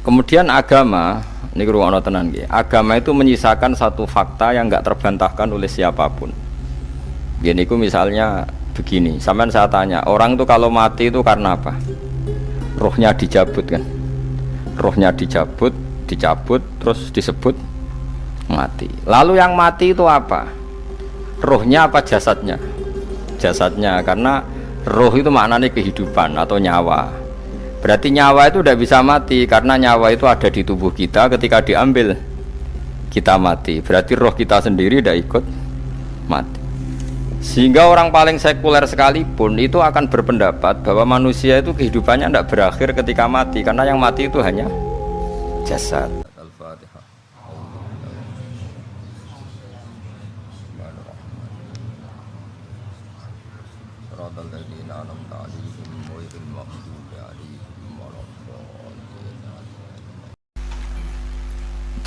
Kemudian agama, ini ruang tenan nggih. Agama itu menyisakan satu fakta yang enggak terbantahkan oleh siapapun. Gini ku misalnya begini, sampean saya tanya, orang itu kalau mati itu karena apa? Rohnya dicabut kan? Rohnya dicabut, terus disebut mati. Lalu yang mati itu apa? Rohnya apa jasadnya? Jasadnya, karena roh itu maknanya kehidupan atau nyawa. Berarti nyawa itu tidak bisa mati karena nyawa itu ada di tubuh kita, ketika diambil kita mati. Berarti roh kita sendiri tidak ikut mati. Sehingga orang paling sekuler sekalipun itu akan berpendapat bahwa manusia itu kehidupannya tidak berakhir ketika mati, karena yang mati itu hanya jasad. Al-Fatihah.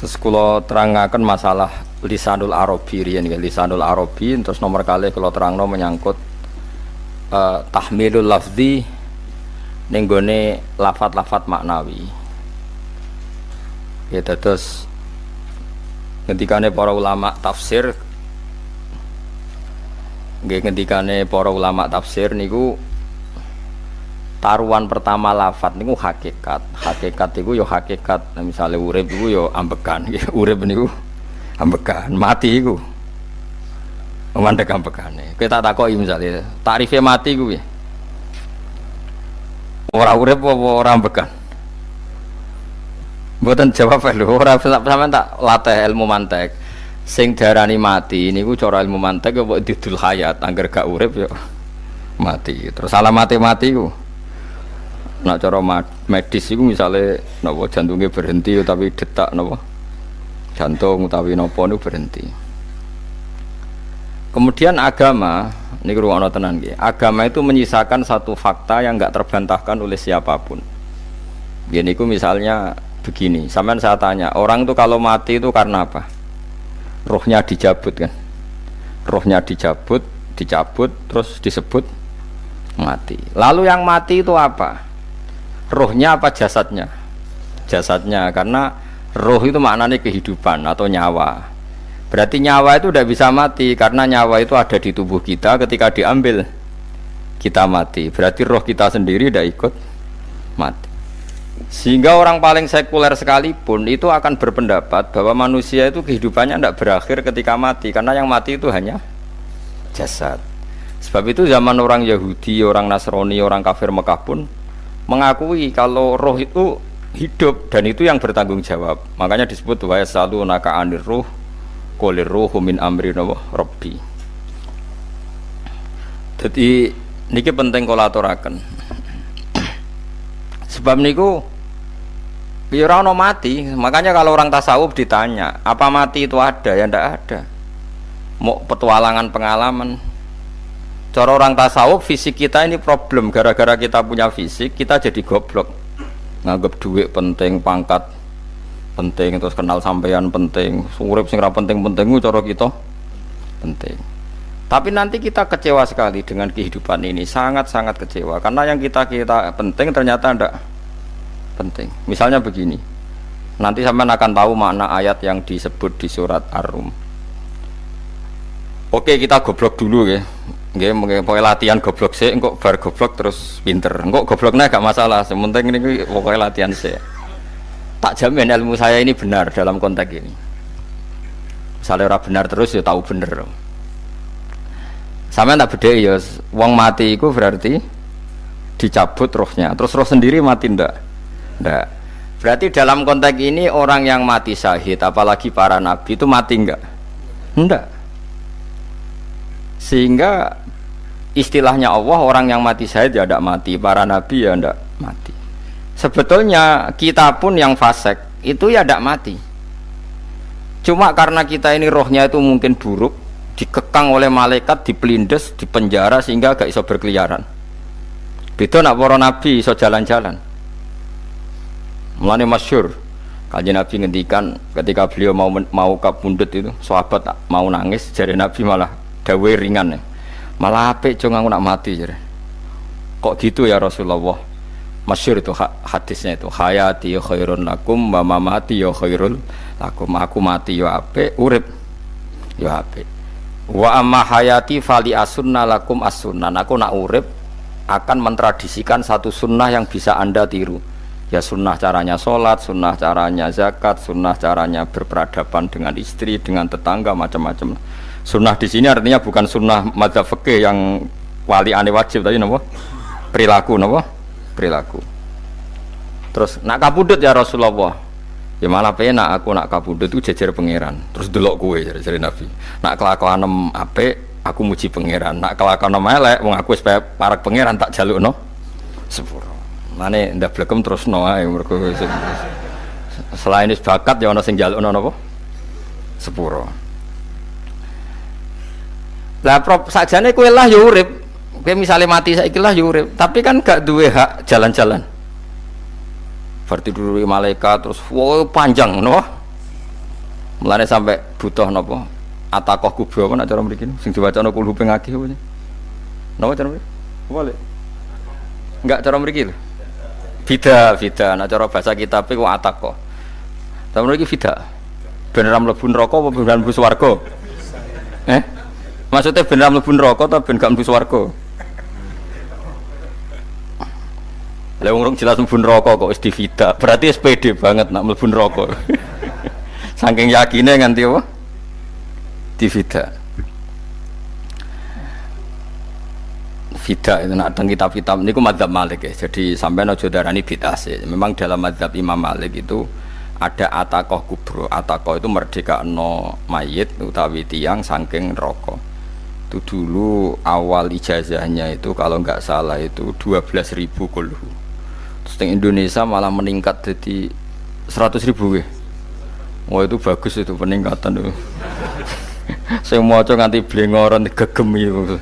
Terus kalau terangkan masalah lisanul Arabi riyen nggih, lisanul Arabi terus nomor kali kalau terangno menyangkut tahmilul lafzi ning gone lafat-lafat maknawi. Ya terus ngendikane para ulama tafsir nggih, ngendikane para ulama tafsir niku taruhan pertama lafat niku hakikat. Hakikat niku ya hakikat. Nah, misalnya urip niku ya ambekan. Urip niku ambekan, mati iku mandek ambekane. Kita takoki misalnya takrife mati kuwi ora urip apa ora ambekan? Mboten jawab lho, ora sampean tak latih ilmu mantek. Sing diarani mati niku cara ilmu mantek kok didul hayat, angger gak urip ya mati. Terus alamate mati ku nek cara medis iku misale napa jantunge berhenti tapi detak napa jantung utawi napa niku berhenti. Kemudian agama, ini ruang tenan nggih. Agama itu menyisakan satu fakta yang enggak terbantahkan oleh siapapun. Gini ku misalnya begini, sampean saya tanya, orang itu kalau mati itu karena apa? Rohnya dicabut kan? Rohnya dicabut, terus disebut mati. Lalu yang mati itu apa? Rohnya apa jasadnya? Jasadnya, karena roh itu maknanya kehidupan atau nyawa. Berarti nyawa itu tidak bisa mati karena nyawa itu ada di tubuh kita, ketika diambil kita mati. Berarti roh kita sendiri tidak ikut mati. Sehingga orang paling sekuler sekalipun itu akan berpendapat bahwa manusia itu kehidupannya tidak berakhir ketika mati, karena yang mati itu hanya jasad. Sebab itu zaman orang Yahudi, orang Nasrani, orang kafir Mekah pun mengakui kalau roh itu hidup dan itu yang bertanggung jawab. Makanya disebut wa yasalunaka anir ruh qul ruhu min amri rabbi. Jadi niki penting kula aturaken. Sebab niku ya ora ono mati. Makanya kalau orang tasawuf ditanya, apa mati itu ada? Ya ndak ada. Mau petualangan pengalaman. Cara orang tasawuf fisik kita ini problem, gara-gara kita punya fisik kita jadi goblok. Nganggep duit penting, pangkat penting, terus kenal sampean penting, urip sing ra penting-penting cara kita penting. Tapi nanti kita kecewa sekali dengan kehidupan ini, sangat-sangat kecewa karena yang kita penting ternyata ndak penting. Misalnya begini, nanti sampean akan tahu makna ayat yang disebut di surat Ar-Rum. Oke, kita goblok dulu ya. Nggih, pokoke latihan goblok sik, engko bar goblok terus pinter. Engko gobloknya gak masalah, sementing ini pokoke latihan sik. Tak jamin ilmu saya ini benar dalam konteks ini. Misalnya ora benar terus ya tahu bener. Sampeyan tak bedheki ya, wong mati iku berarti dicabut rohnya. Terus roh sendiri mati ndak? Ndak. Berarti dalam konteks ini orang yang mati syahid, apalagi para nabi itu mati enggak? Ndak. Sehingga istilahnya Allah, orang yang mati syahid ya tidak mati, para nabi ya tidak mati. Sebetulnya kita pun yang fasik itu ya tidak mati. Cuma karena kita ini rohnya itu mungkin buruk, dikekang oleh malaikat, dipelindes, dipenjara sehingga gak iso berkeliaran. Beda nak para nabi iso jalan-jalan. Mulane masyhur Kanjeng Nabi ngendikan ketika beliau mau kabundut itu, sahabat mau nangis, jare Nabi malah dawe ringan, malah apik cung aku nak mati jare. Kok gitu ya Rasulullah? Masyhur itu hadisnya itu, hayati khairun lakum wa mamati ya khairul lakum. Aku mati ya apik, urip ya apik. Wa amma hayati fali asunna lakum as-sunnah. Aku nak urip akan mentradisikan satu sunnah yang bisa Anda tiru. Ya sunnah caranya sholat, sunnah caranya zakat, sunnah caranya berperadaban dengan istri, dengan tetangga, macam-macam. Sunnah di sini artinya bukan sunnah madzhab fikih yang wali ane wajib tadi, napa? Perilaku, napa? Perilaku. Terus nak kabudut ya Rasulullah. Ya malah penak aku nak kabudut itu jejer pangeran. Terus delok kowe jare Nabi. Nak kelakuan apik aku muji pangeran. Nak kelakuan elek wong aku wis parek pangeran tak jalukno sepuro. Mane ndak blekem terusno ae mergo selain wis bakat ya ana sing jalukno napa? Sepuro. Lah sakjane kowe lah ya urip. Kowe misale mati saiki lah ya urip, tapi kan gak duwe hak jalan-jalan. Berarti dulu malaikat terus wow panjang no. Mulane sampai butuh napa? Atakoh kubro apa nak cara mriki sing diwacana kulhu ping akeh apa. Napa cara mriki? Boleh. Enggak cara mriki lho. Fida, nak cara bahasa kitab iku atakoh. Cara mriki fida. Ben ra mlebu neraka apa ben mlebu swarga? Maksudnya ben ra mlebu neraka ta ben gak mlebu swarga? Lah wong jelas mlebu neraka kok wis divida. Berarti SPD banget nak mlebu neraka. Saking yakine nganti apa? Divida. Vida itu nak teng kitab-kitab niku madzhab Malik ya. Jadi sampean aja darani bid'ah sih. Memang dalam madzhab Imam Malik itu ada atakoh kubro. Atakoh itu merdekakno mayit utawi tiyang saking neraka. Itu dulu awal ijazahnya itu kalau enggak salah itu 12.000 kulhu. Terus di Indonesia malah meningkat jadi 100.000 ya. Wah itu bagus itu peningkatan itu. Saya mau coba nganti blengoran gegem itu.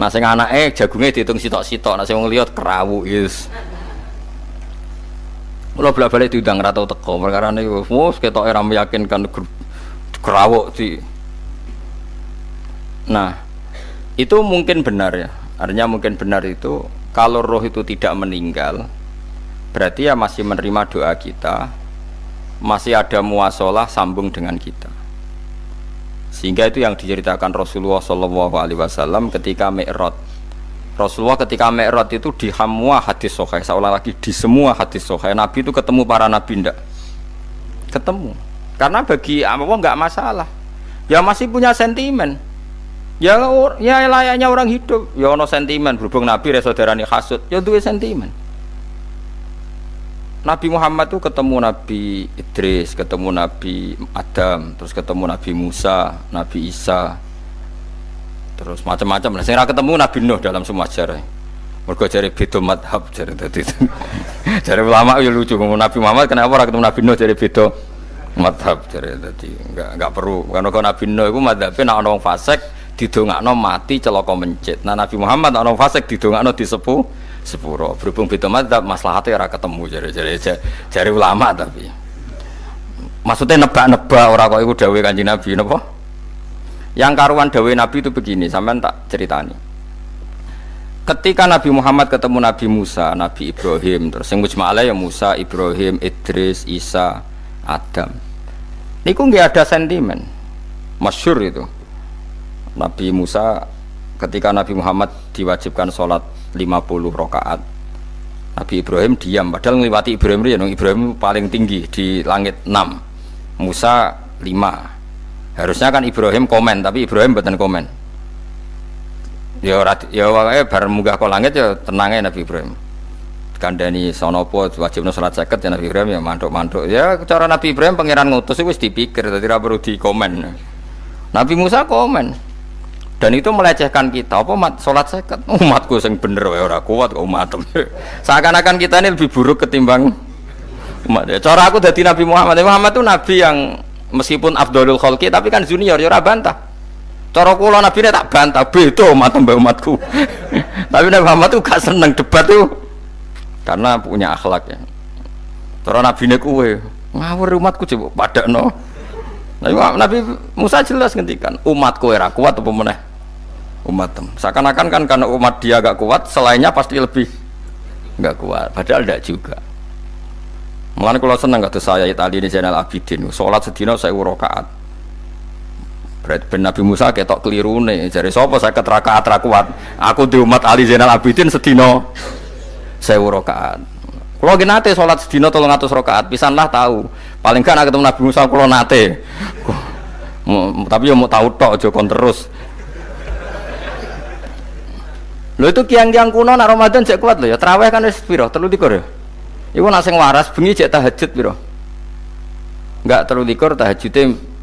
Nah sing anake jagungnya dihitung sitok-sitok, nah sing wong liya kerawu is. Kula bolak-balik diundang ra tau teko, perkara niku wis ketoke ra meyakinkan kerawuk di. Nah, itu mungkin benar ya. Artinya mungkin benar itu kalau roh itu tidak meninggal, berarti ya masih menerima doa kita, masih ada muasalah sambung dengan kita. Sehingga itu yang diceritakan Rasulullah SAW ketika Mi'raj. Rasulullah ketika Mi'raj itu di semua hadis sahih, seolah lagi di semua hadis sahih Nabi itu ketemu para nabi ndak? Ketemu. Karena bagi Allah nggak masalah. Ya masih punya sentimen. Ya layaknya orang hidup. Ya ono sentimen berhubung Nabi saudarane hasud, ya duwe sentimen. Nabi Muhammad itu ketemu Nabi Idris, ketemu Nabi Adam, terus ketemu Nabi Musa, Nabi Isa, terus macam-macam. Nah, saya ketemu Nabi Nuh dalam semua sejarah. Mergo jare beda madhab jare dadi. Jare ulama ya lucu ngomong Nabi Muhammad kenapa ora ketemu Nabi Nuh jare beda madhab jare dadi enggak perlu. Karena kalau Nabi Nuh iku madhabe nek ana wong fasik didongakno mati celaka mencit. Nah Nabi Muhammad ana wong fasik didongakno disepuh sepuro. Berhubung beda madzhab maslahatnya ora ketemu jare ulama tapi maksudnya nebak-nebak ora kok iku dawuhe Kanjeng Nabi napa? Yang karuan dawuhe Nabi itu begini, sampean tak ceritani. Ketika Nabi Muhammad ketemu Nabi Musa, Nabi Ibrahim, terus sing mujma' alaih ya Musa, Ibrahim, Idris, Isa, Adam. Niku nggih ada sentimen. Masyhur itu. Nabi Musa ketika Nabi Muhammad diwajibkan sholat 50 rakaat, Nabi Ibrahim diam, padahal ngliwati Ibrahim ya, Ibrahim paling tinggi di langit 6, Musa 5. Harusnya kan Ibrahim komen, tapi Ibrahim mboten komen. Ya wae bar munggah ke langit ya tenange Nabi Ibrahim. Kandhani sonopo wajibna salat 50 ya Nabi Ibrahim ya mantuk-mantuk. Ya cara Nabi Ibrahim pangeran ngutus wis dipikir dadi ora perlu dikomen. Nabi Musa komen. Dan itu melecehkan kita, apa sholat seket umatku yang bener ya ora kuat kok umat. Seakan-akan kita ini lebih buruk ketimbang umat. Cara aku dari Nabi Muhammad itu nabi yang meskipun Abdul Khalqi tapi kan junior ya ora bantah. Cara kula nabi ini tak bantah, beda umat mbak umatku. Tapi Nabi Muhammad itu gak seneng debat itu karena punya akhlak ya. Cara nabi ini kuwe ngawur umatku coba padakno. Nabi Musa jelas ngendikan umatku ora kuat apa meneh umat. Seakan-akan kan karena umat dia agak kuat, selainnya pasti lebih Enggak kuat, padahal tidak juga. Mulane kula seneng kados saya Itali ini Zainal Abidin, salat sedina 1000 rakaat. Berarti ben Nabi Musa ketok kelirune, jare sapa 50 rakaat ra kuat. Aku di umat Ali Zainal Abidin sedina 1000 rakaat. Kula nggih nate salat sedina 300 rakaat, pisanlah tahu. Paling kan ketemu Nabi Musa kula nate. Tapi ya mau tahu tok aja kon terus. Lho itu kiang-kiang kuno nak Ramadan cek kuat lho ya. Tarawih kan wis piro? 33 ya. Iku nak sing waras bengi cek tahajud piro? Enggak 33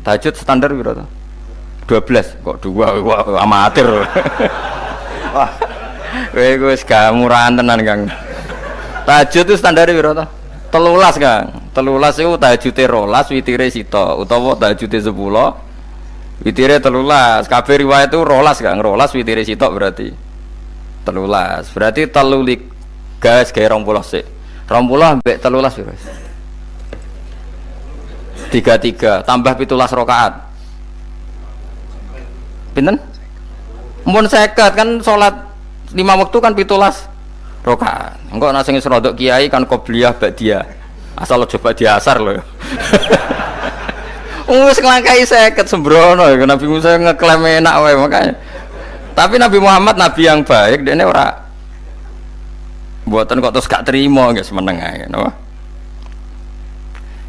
tahajud standar piro to? 12 kok 2 wah amatir. Wah. Kowe wis gak murahan tenan, Kang. Tahajud itu standar piro to? 13, Kang. 13 iku tahajude 12, witire sita utawa tahajude 10. Witire 13. Kabeh riwayat itu 12, Kang. 12 witire sita berarti 13. Berarti telulik gas gawe 20 sik. 20 ambek 13 wis. 33 tambah 17 rakaat. Pinten? Mun 50 kan salat 5 waktu kan 17 rakaat. Engko nek sing rodok kiai kan qobliyah ba'diyah. Asal coba diasar lho. Wis nglangkai 50 sembrono ya Nabi Musa ngeklaim enak wae makanya. Tapi Nabi Muhammad nabi yang baik, dene ora buatan kok terus gak terima nggak semeneng aja, no?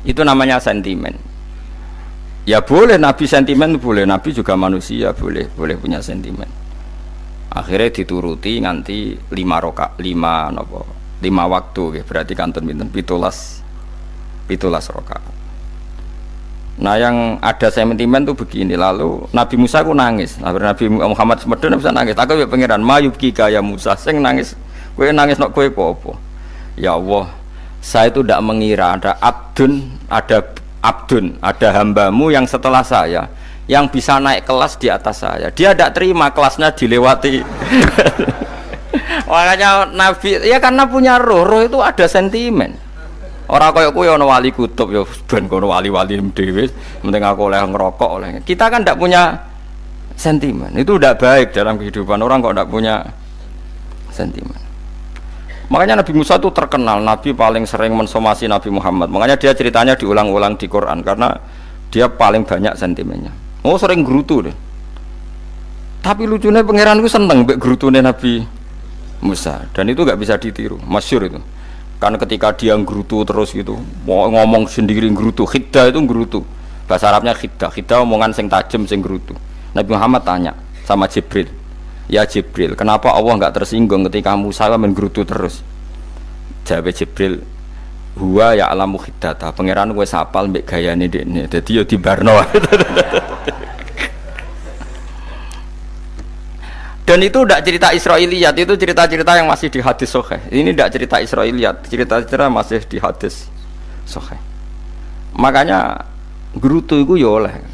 Itu namanya sentimen. Ya boleh Nabi sentimen boleh, Nabi juga manusia boleh punya sentimen. Akhirnya dituruti nganti 5 waktu, okay. Berarti kantun pinten 17 rakaat. Nah yang ada sentimen tuh begini, lalu Nabi Musa ku nangis, Nabi Muhammad semedon bisa nangis. Aku ya pangeran mayubki kaya Musa, sing nangis, kowe nangis nok kowe apa? Ya Allah, saya itu tidak mengira ada abdun, ada hambamu yang setelah saya, yang bisa naik kelas di atas saya. Dia tidak terima kelasnya dilewati. Makanya Nabi, ya karena punya roh itu ada sentimen. Orang kaya kowe ana wali kutub ya ben kono wali-wali dhewe, penting aku oleh ngerokok oleh. Kita kan tidak punya sentimen. Itu tidak baik dalam kehidupan orang kok tidak punya sentimen. Makanya Nabi Musa itu terkenal Nabi paling sering mensomasi Nabi Muhammad. Makanya dia ceritanya diulang-ulang di Quran karena dia paling banyak sentimennya. Oh sering gerutu deh. Tapi lucunya pangeran itu seneng mbek gerutune Nabi Musa dan itu nggak bisa ditiru, masyhur itu. Kan ketika dia nggerutu terus gitu, mau ngomong sendiri nggerutu, khiddah itu nggerutu. Bahasa Arabnya khiddah omongan sing tajem sing nggerutu. Nabi Muhammad tanya sama Jibril, ya Jibril, kenapa Allah nggak tersinggung ketika Musa menggerutu terus? Jawab Jibril, huwa ya alamu khiddata, pangeran gue sapal mbek gayane dekne, dadi yo dibarno. Dan itu tidak cerita Israiliyat, itu cerita-cerita yang masih di hadis sahih. Ini tidak cerita Israiliyat, cerita-cerita masih di hadis sahih. Makanya gerutu itu ya oleh,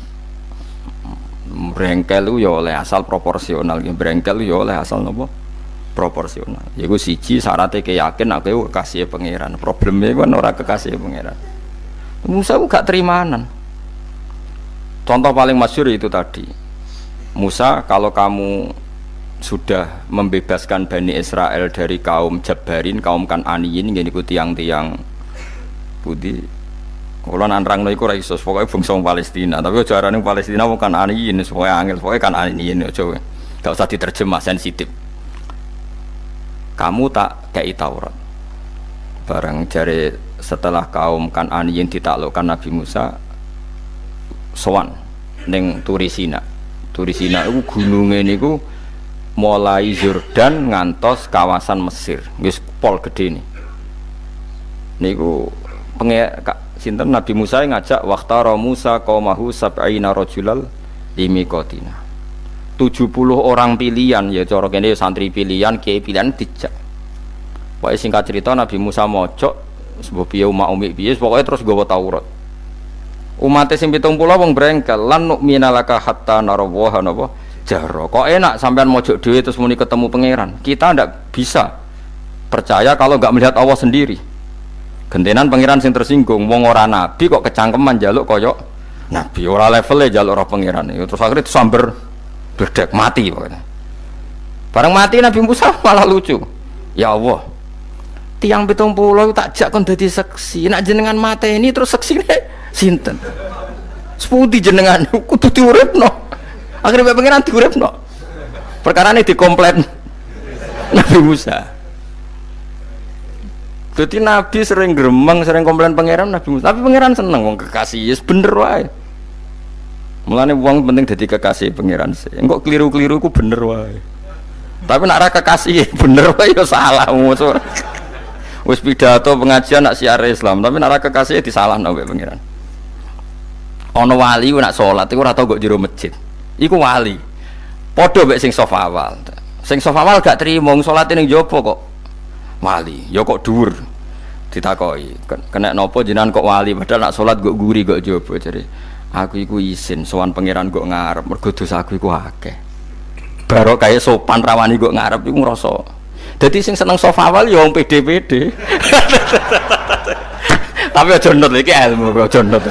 brengkel itu ya oleh asal proporsional, brengkel itu ya oleh asal nopo proporsional. Yaiku siji syaratnya keyakin aku kekasih pangeran. Problemnya kan orang kekasih pangeran. Musa itu gak terimanan. Contoh paling masyhur itu tadi. Musa, kalau kamu sudah membebaskan Bani Israel dari kaum Jabbarin, kaum Kan'aniyin, ngene iku tiang-tiang budi. Kula nanrangno iku ora iso, pokoke bangsa Palestina, tapi aja arane Palestina wong Kan'aniyin, pokoke angel, pokoke Kan'aniyin aja. Enggak usah diterjemah sensitif. Kamu tak kei Taurat. Barang jare setelah kaum Kan'aniyin ditaklukkan Nabi Musa sowan ning Turisina. Turisina iku gununge niku mulai Yordan ngantos kawasan Mesir, wis pol gede nih. Niku sinten Nabi Musa ngajak waqtara Musa qaumahu sab'ina rajulal limiqatina. 70 orang pilihan ya cara kene santri pilihan, kiai pilihan dijak. Pokoke singkat cerita Nabi Musa mojok sebab piye umat umi piye pokoke terus nggawa Taurat. Umate sing 70 wong brengkel lan nu'mina laka hatta narawaha napa jaro. Kok enak sampean mojok dhewe terus muni ketemu pangeran. Kita ndak bisa percaya kalau nggak melihat Allah sendiri. Gentenan pangeran sing tersinggung, wong ora nabi kok kecangkeman njaluk kaya nabi, ora levele njaluk roh pangeran. Terus akhirnya disamber bledek mati pokoknya. Bareng mati Nabi Musa malah lucu. Ya Allah, tiang 70 tak jak kon dadi seksi. Nak jenengan mateni terus seksine sinten? Sepundi jenengan kudu diuripno. Akhire pengiran diuripno. Perkarane dikomplain Nabi Musa. Jadi Nabi sering gremeng, sering komplain pangeran Nabi Musa. Tapi pangeran seneng wong kekasih, yes bener wae. Mulane wong penting dadi kekasih pangeran sih. Engko keliru-keliru ku bener wae. Tapi nak ra kekasih bener wae ya salah. Wis pidato pengajian nak siar Islam, tapi nak ra kekasih disalahno wae pangeran. Ana wali ku nak salat iku ora tau kok jero masjid. Iku wali. Padha mek sing saf awal. Sing saf awal gak trimo salate ning jaba kok wali. Ya kok dhuwur. Ditakoki, kena napa jenengan kok wali padahal nak salat kok guri kok jaba jare. Aku iku isin sowan pangeran kok ngarep mergo dosa aku iku akeh. Baro kaya sopan rawani kok ngarep iku ngrasa. Dadi sing seneng saf awal ya wong pede-pede. Tapi aja nut iki ilmu kok aja nut.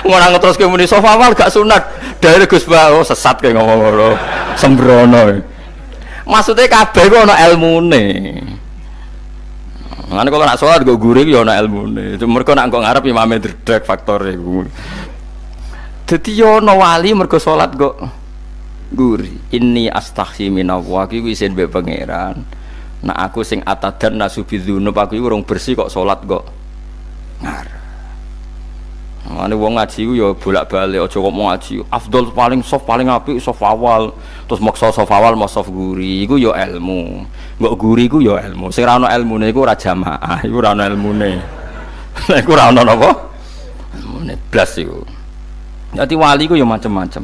Ngono ngeteruske muni saf awal gak sunat. Dari Gus Bawo sesat kayak ngomong ngono, sembrono. Maksudnya kabeh ku ana ilmune. Ngene kalau nak salat go guri ya ana ilmune. Mergo nak kok ngarep imame dredeg faktor iku. Dadi yo ana wali mergo salat kok guri. Inni astaghfi minallah iki isin mbek pangeran. Nak aku sing atadan nasubidzunub aku iku urung bersih kok salat kok ngarep. Ane wong ngaji ku ya bolak-balik aja kok mau ngaji. Afdol paling soft paling apik soft awal. Terus maksa soft awal mau soft guri iku ya ilmu. Mbok guri ku ya ilmu. Sing ora ana ilmune iku ora jamaah, iku ora ana ilmune. Nek ora ana napa? Ilmune blas iku. Dadi wali ku ya macam-macam.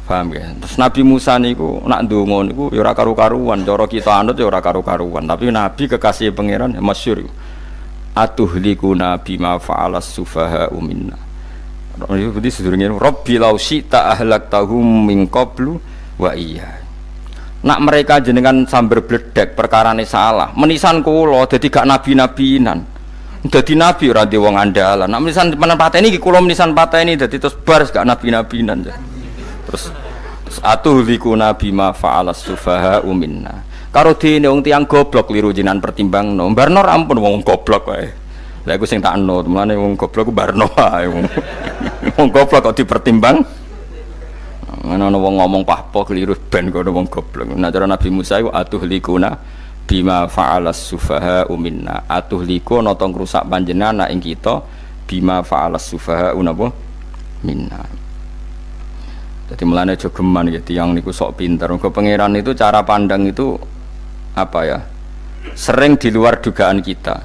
Paham ya? Terus Nabi Musa niku nak ndonga niku ya ora karu-karuan, cara kita anut ya ora karu-karuan, tapi Nabi kekasih pangeran ya masyhur. Atuhlikuna bima fa'alas sufaha minna. Jadi sedurunge Rabbi law syi'ta ahlaktahum min qablu wa iya. Nak mereka jenengan sambar bledek perkarane salah, menisan kula dadi gak nabi-nabinan. Dadi nabi ora di wong andalan. Nak menisan pateni iki kula menisan pateni dadi terus bar gak nabi-nabinan. Terus atuhlikuna bima fa'alas sufaha minna. Karo dene wong tiyang goblok liru jinan pertimbangno. Barno ampun wong goblok wae. Lah iku sing tak anut, mulane wong goblok ku barno wae. Wong goblok kok dipertimbang. Ana wong ngomong pahpo keliru ben kok wong goblok. Nah cara Nabi Musa iku atuhlikuna bima fa'alas sufaha minna. Atuhliku ana tong rusak panjenengan ing kita bima fa'alas sufaha napa minna. Jadi mulane aja geman ya tiyang niku sok pinter. Mergo pangeran itu cara pandang itu apa ya? Sering di luar dugaan kita.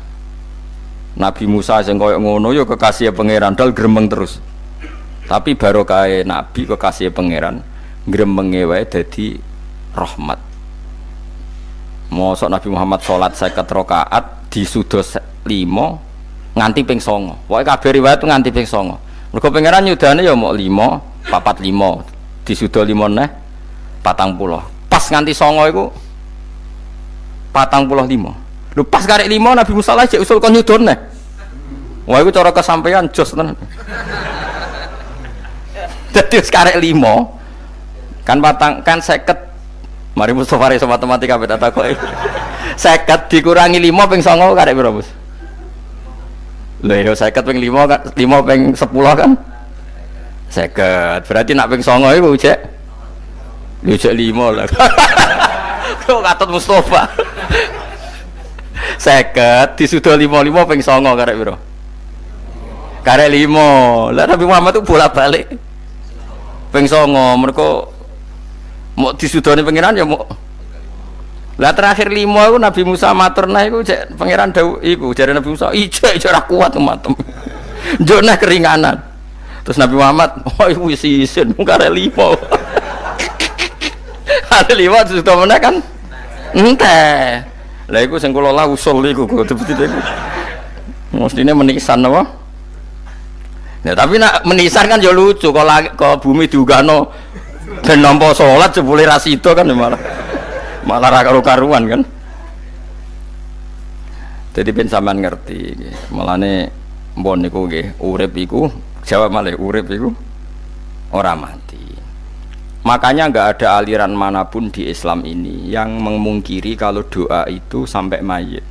Nabi Musa sing koyo ngono ya kekasih pangeran dal gremeng terus. Tapi barokah Nabi kekasih pangeran gremenge wae dadi rahmat. Mosok Nabi Muhammad salat 50 rakaat disuda 5 nganti ping 9. Pokoke kabeh riwayat nganti ping 9. Mergo pangeran nyudane ya mok 5, 45 disuda 5 neh 40. Pas nganti 9 iku 45. Lho pas karek 5 Nabi Musa lagi usul kon nyudon neh. Wah iku cara kesampaian jos tenan. Dadi wis karek 5 kan kan 50. Mari Mustofa iso matematika beta takoki. 50 dikurangi 5 ping 9 karek piro, Bos? Lho ya 50 ping 5 kan 5 ping 10 kan 50. Berarti nak ping 9 iku cek. Lho cek 5 lah. Kok katut Mustofa. 50 disuda 55 ping 9 karek piro? Karek 5. Lah Nabi Muhammad itu bolak-balik. Ping 9 mergo mau disudane pangeran ya mau. Lah terakhir 5 iku Nabi Musa matur nah iku cek pangeran dawuh iku jare Nabi Musa ijek ora kuat matem. Njuk nah keringanan. Terus Nabi Muhammad oh iku wis isin mung karek 5. Ada 5 disuda meneh kan? Enteh. Lah iku sing kula lah usul iku betul-betul iku. Mestine menisan apa? Ya tapi nak menisan kan ya lucu kalau bumi diugano ben nampa salat jebule ra sida kan malah ra karo-karuan kan. Jadi ben sampean ngerti nggih. Mulane mbon niku nggih urip iku jawab malih urip iku ora mati. Makanya enggak ada aliran manapun di Islam ini yang memungkiri kalau doa itu sampai mayit.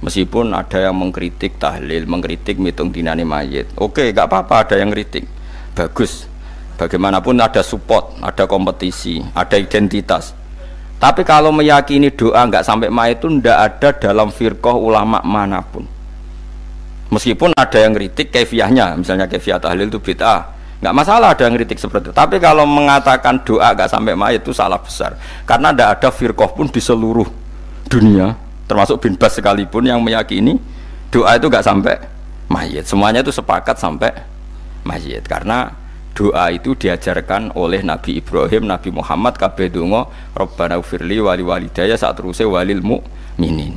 Meskipun ada yang mengkritik tahlil, mengkritik mitung dinane mayit. Oke, nggak apa-apa ada yang kritik. Bagus. Bagaimanapun ada support, ada kompetisi, ada identitas. Tapi kalau meyakini doa nggak sampai mayit itu ndak ada dalam firqah ulama manapun. Meskipun ada yang kritik kefiahnya, misalnya kefiah tahlil itu bid'ah, nggak masalah ada yang kritik seperti itu. Tapi kalau mengatakan doa nggak sampai mayit itu salah besar. Karena ndak ada firqah pun di seluruh dunia, termasuk bin Bas sekalipun yang meyakini doa itu nggak sampai mayit. Semuanya itu sepakat sampai mayit. Karena doa itu diajarkan oleh Nabi Ibrahim, Nabi Muhammad, kabeh donga Rabbana ufirli wali walidayya saat terusé walil mu'minin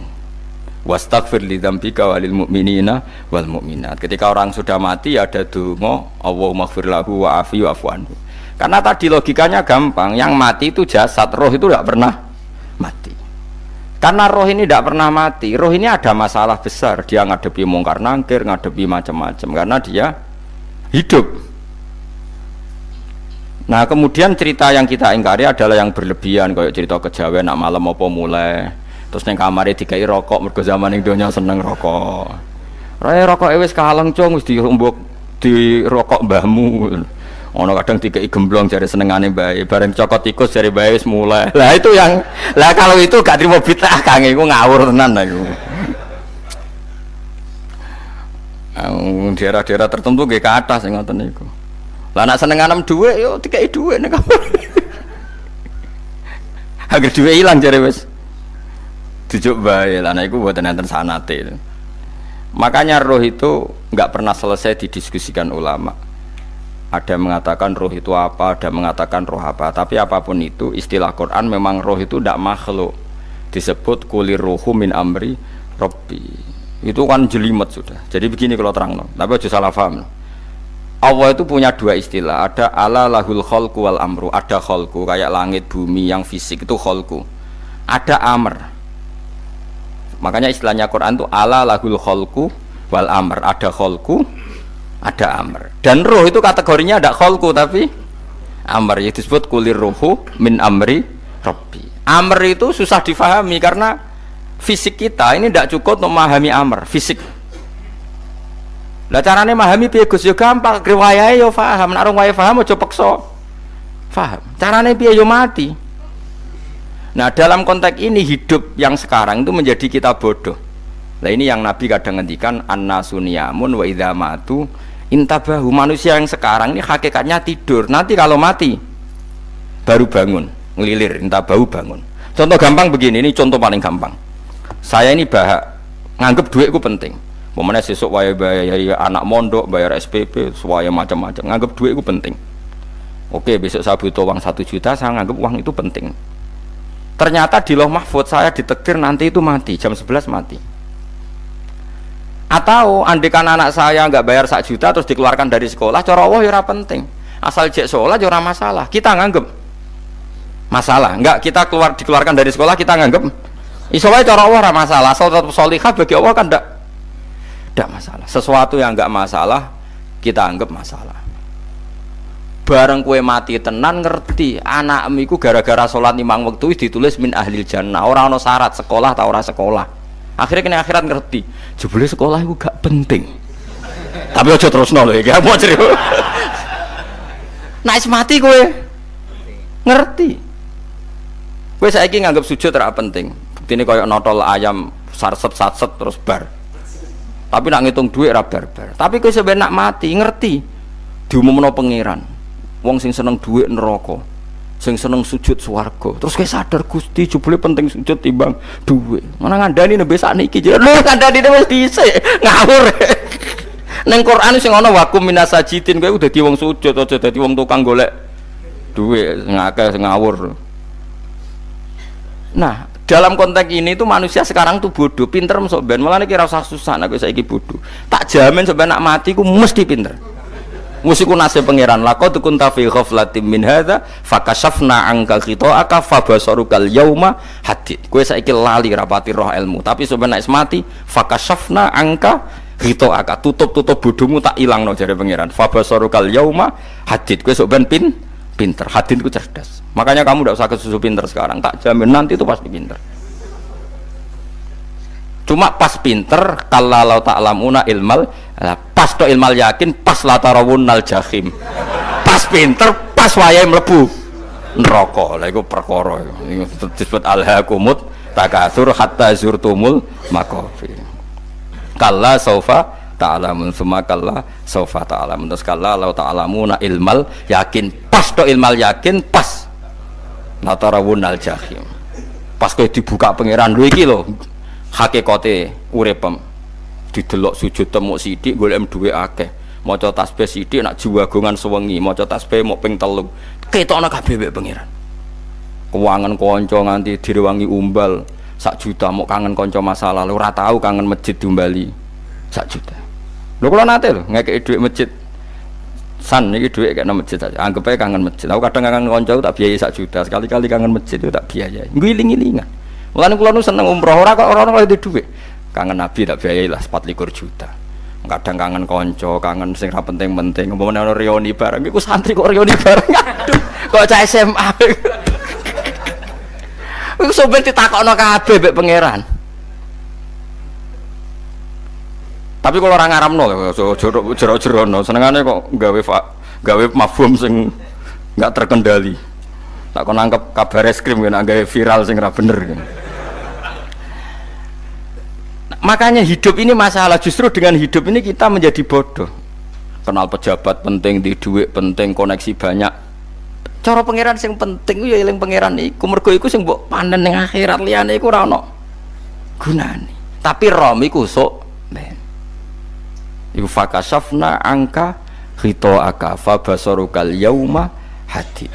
wastaghfir li dzambika walil mu'minina wal mu'minat. Ketika orang sudah mati ada donga Allahumma ighfir lahu wa afi wa'fu anhu. Karena tadi logikanya gampang, yang mati itu jasad, roh itu tidak pernah mati. Karena roh ini tidak pernah mati, roh ini ada masalah besar, dia ngadepi mungkar nangkir, ngadepi macam-macam karena dia hidup. Nah kemudian cerita yang kita ingkari adalah yang berlebihan, kayak cerita kejawen nak malam apa mulai terus neng kamare dikai rokok, mergo zaman ning donya seneng rokok. Rokok wis kaleng cung, wis dirumbuk di rokok mbahmu. Ono kadang dikai gemblong jare senengane bae, bareng cokot tikus jare bae wis mulai. Lah itu yang lah kalau itu gak trimo bid'ah Kang, iku ngawur tenan iku. Daerah-daerah tertentu nggih ke atas sing ngoten niku. Lah nak seneng anem dhuwit yo dikai dhuwit nek kamar. Agar dhuwit ilang jare wis dijuk bae. Lah niku mboten enten sanate. Makanya roh itu enggak pernah selesai didiskusikan ulama. Ada yang mengatakan roh itu apa, ada yang mengatakan roh apa. Tapi apapun itu istilah Quran memang roh itu tidak makhluk. Disebut kulir ruhu min amri rabbi. Itu kan jelimet sudah. Jadi begini kalau terang, tapi aja salah paham. Allah itu punya dua istilah, ada ala lahul khalqu wal amru, ada khalqu kayak langit bumi yang fisik itu khalqu, ada amr. Makanya istilahnya Quran itu ala lahul khalqu wal amr, ada khalqu, ada amr. Dan roh itu kategorinya ada khalqu tapi amr, itu disebut kulir ruhu min amri rabbi. Amr itu susah difahami karena fisik kita ini tidak cukup untuk memahami amr, fisik. Lah carane memahami piye Gus yo gampang, riwayahe yo paham, nek orang wae paham aja peksa. Paham. Carane piye yo mati. Nah, dalam konteks ini hidup yang sekarang itu menjadi kita bodoh. Nah, ini yang Nabi kadang ngendikan annasuniyamun wa idza matu intabahu. Manusia yang sekarang ini hakikatnya tidur. Nanti kalau mati baru bangun, ngelilir, intabahu bangun. Contoh gampang begini, ini contoh paling gampang. Saya ini nganggep duitku penting. Momennya sesuk bayar anak mondok, bayar SPP, semuanya macam-macam. Nganggep duit itu penting. Oke, besok saya butuh uang 1 juta, saya nganggep uang itu penting. Ternyata di Lauh Mahfudz saya ditakdir nanti itu mati, jam 11 mati. Atau andikan anak saya nggak bayar 1 juta terus dikeluarkan dari sekolah, cara Allah ya ora penting. Asal jek sholat ya ora masalah. Kita nganggep masalah. Enggak, kita dikeluarkan dari sekolah kita nganggep iso wae cara Allah ora masalah. Asal tetap sholihah bagi Allah kan tidak masalah. Sesuatu yang enggak masalah kita anggap masalah. Bareng kue mati tenan ngerti anakmu iku gara-gara sholat 5 waktu ditulis min ahlil jannah. Orang ono syarat sekolah atau ora sekolah. Akhirnya kena akhirat ngerti. Jebule sekolah itu gak penting. Tapi aja terusno lho iki. Mau cerita. Nek mati kue ngerti. Kue saiki nganggap sujud ora penting. Buktine koyo notol ayam sarset-sarset terus bar. Tapi nak ngitung duit ra barbar. Tapi kowe sampe nak mati ngerti diumumno pangeran. Wong sing seneng duit neraka, sing seneng sujud swarga. Terus kowe sadar Gusti jebule penting sujud timbang duit. Mana ngandani nembe sakniki jare lho ngandani wis dhisik ngawur. Ning Quran sing ana wakum minasajidin kowe udah dadi wong sujud aja dadi wong tukang golek duit ngakeh ngawur. Nah, dalam konteks ini tuh manusia sekarang tuh bodoh, pinter masuk ben malah kira usah susah nek saiki bodoh. Tak jamin sampai nak mati ku mesti pinter. Musiku nasib pangeran laqad kunta fi ghaflatin min hadza fakashafna anka khita'aka fabasarukal yauma hadid. Kowe saiki lali rapati roh ilmu, tapi sampai nek mati fakashafna anka khita'aka, tutup bodohmu tak ilangno jare pangeran. Fabasarukal yauma hadid. Kowe sok ben pinter, hadid ku cerdas. Makanya kamu tidak usah kesusu pinter sekarang, tak jamin nanti itu pasti pinter. Cuma pas pinter kalau ta'lamuna ilmal, pas to ilmal yakin, pas la tarawunnal jahim. Pas pinter, pas wayahe mlebu neraka. Lha iku perkara iku disebut alhaakumut takatsur hatta zurtumul maqabir. Kalla saufa ta'lamun summa kalla saufa ta'lamun. Terus kalla la ta'lamuna ilmal yakin, pas to ilmal yakin, pas la tarawunnal jahim. Pas kowe dibuka pangeran lho iki lho hakikate uripem. Didelok sujud temuk sithik golek dhuwit akeh. Maca tasbih sithik nak jiwagongan sewengi, maca tasbih mok ping 3. Ketokno kabeh mek pangeran. Keuangan kanca nganti direwangi umbal 1 juta, mok kangen kanca masa lalu ora tau kangen masjid diumbali 1 juta. Lho kula nate lho ngekeki dhuwit masjid. San iki dhuwit kek nang masjid aja. Anggap ae kangen masjid. Aku kadang kangen kanca tak biayai 1 juta, sekali-kali kangen masjid itu tak biayai. Ngiling-ngilingan. Mulane kula nu seneng umroh ora kok ora oleh dhuwit. Kangen Nabi tak biayai lah 24 juta. Kadang kangen kanca, kangen sing ra penting-penting. Umpamane ana reuni bareng iku santri kok reuni bareng. Aduh, kok cah SMA. Iku sampeyan ditakokno kabeh mbek pangeran. Tapi kalau orang ngaramno jero-jerono senengane kok gawe mafhum sing enggak terkendali. Tak kon nangkep kabar eskrim kan gawe viral sing ora bener kan. Makanya hidup ini masalah, justru dengan hidup ini kita menjadi bodoh. Kenal pejabat penting, di duit penting, koneksi banyak. Cara pangeran sing penting ya eling pangeran iku, mergo iku sing mbok panen ning akhirat, liyane iku ora ono gunane. Tapi rom iku sok ben. Iku fakasafna angka khitoaka fa basarukal yauma hadid.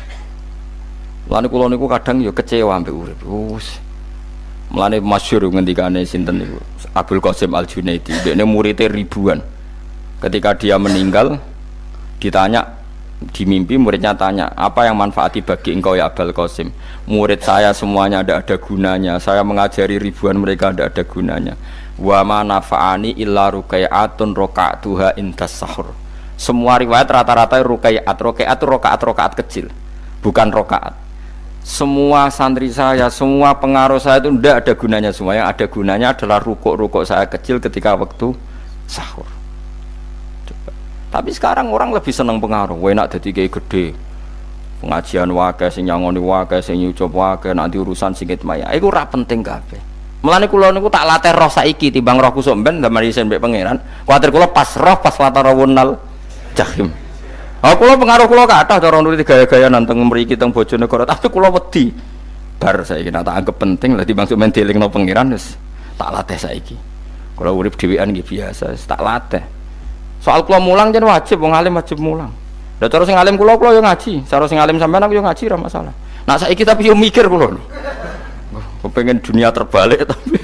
Lan kula niku kadang ya kecewa mbek urip. Mulane masyhur ngendikane sinten niku Abdul Qasim Al-Junaidi, dekne muridé ribuan. Ketika dia meninggal ditanya di mimpi, muridnya tanya, apa yang manfaati bagi engkau ya Abdul Qasim? Murid saya semuanya tidak ada gunanya, saya mengajari ribuan mereka tidak ada gunanya. Wa ma nafa'ani illa rukai'atun roka'atuha indas sahur. Semua riwayat rata-rata rukai'at itu rokaat kecil, bukan rokaat. Semua santri saya, semua pengaruh saya itu tidak ada gunanya semua. Yang ada gunanya adalah rukuk saya kecil ketika waktu sahur. Coba. Tapi sekarang orang lebih senang pengaruh. Enak dadi kiai gede, pengajian wae, sing nyangoni wae, sing nyucup wae, nanti urusan singit maya. Iku ora penting kabeh. Mulane kula niku tak latih roh saiki timbang roh kusuk ben damel isen mbek pangeran. Kuwatir kula pas roh pas latarawunal jahim. Kula pengaruh kula kathah cara nuruti gaya-gaya nanteng mriki teng Bojonegoro, tapi kula wedi. Bar saiki nek tak anggap penting lah timbang sampeyan dielingno pangeran wis tak latih saiki. Kula urip dhewean nggih biasa, tak latih. Soal kula mulang jen wajib, wong alim wajib mulang. Lah cara sing alim kula yo ngaji, cara sing alim sampean aku yo ngaji ora masalah. Nah saiki tapi yo mikir kula lho. Kepengen dunia terbalik tapi.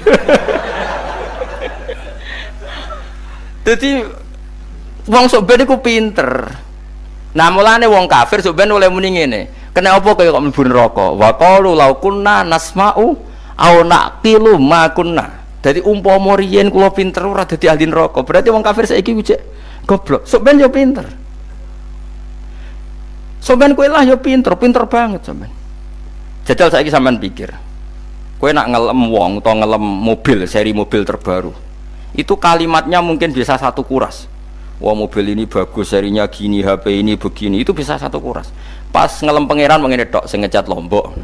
Dadi wong sok ben iku pinter. Nah mulane wong kafir sok ben oleh muni ngene. Kena apa kaya kok mlebu neraka? Wa qalu law kunna nasma'u aw naqilu ma kunna. Dadi umpama riyen kula pinter ora dadi ahli neraka. Berarti wong kafir saiki ku cek goblok. Sok ben yo pinter. Sok ben kowe lah yo pinter banget sok ben. Jajal saiki sampean pikir. Kowe nak ngelem wong utawa ngelem mobil, seri mobil terbaru. Itu kalimatnya mungkin bisa 1 kuras. Wah mobil ini bagus, serinya gini, HP ini begini, itu bisa 1 kuras. Pas ngelem pangeran mengene tok sing ngecat Lombok.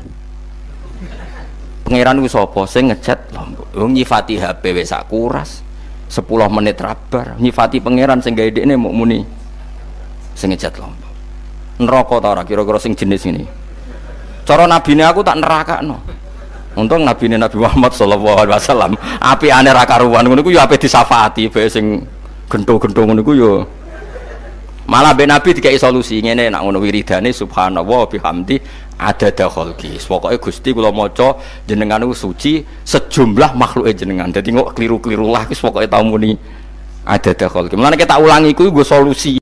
Pangeran ku sapa sing ngecat Lombok? Wong nyifati HP wis sak kuras. 10 menit rabar. Nyifati pangeran sing gawe dekne mok muni sing ngecat Lombok. Neraka ta ora kira-kira sing jenis ini. Cara nabine aku tak nerakakno. Untung nabine Nabi Muhammad sallallahu alaihi wasallam apikane ra karuan ngono iku ya ape disafaati bae sing gento-gento ngono iku yo. Malah ben Nabi dikai solusi ngene nek ngono wiridane subhanallah bihamdi adada khalqi. Pokoke Gusti kula maca jenengan niku suci sejumlah makhluke jenengan. Dadi kok kliru-kliru lah wis pokoke tau muni adada khalqi. Mulane tak ulangi iku nggo solusi.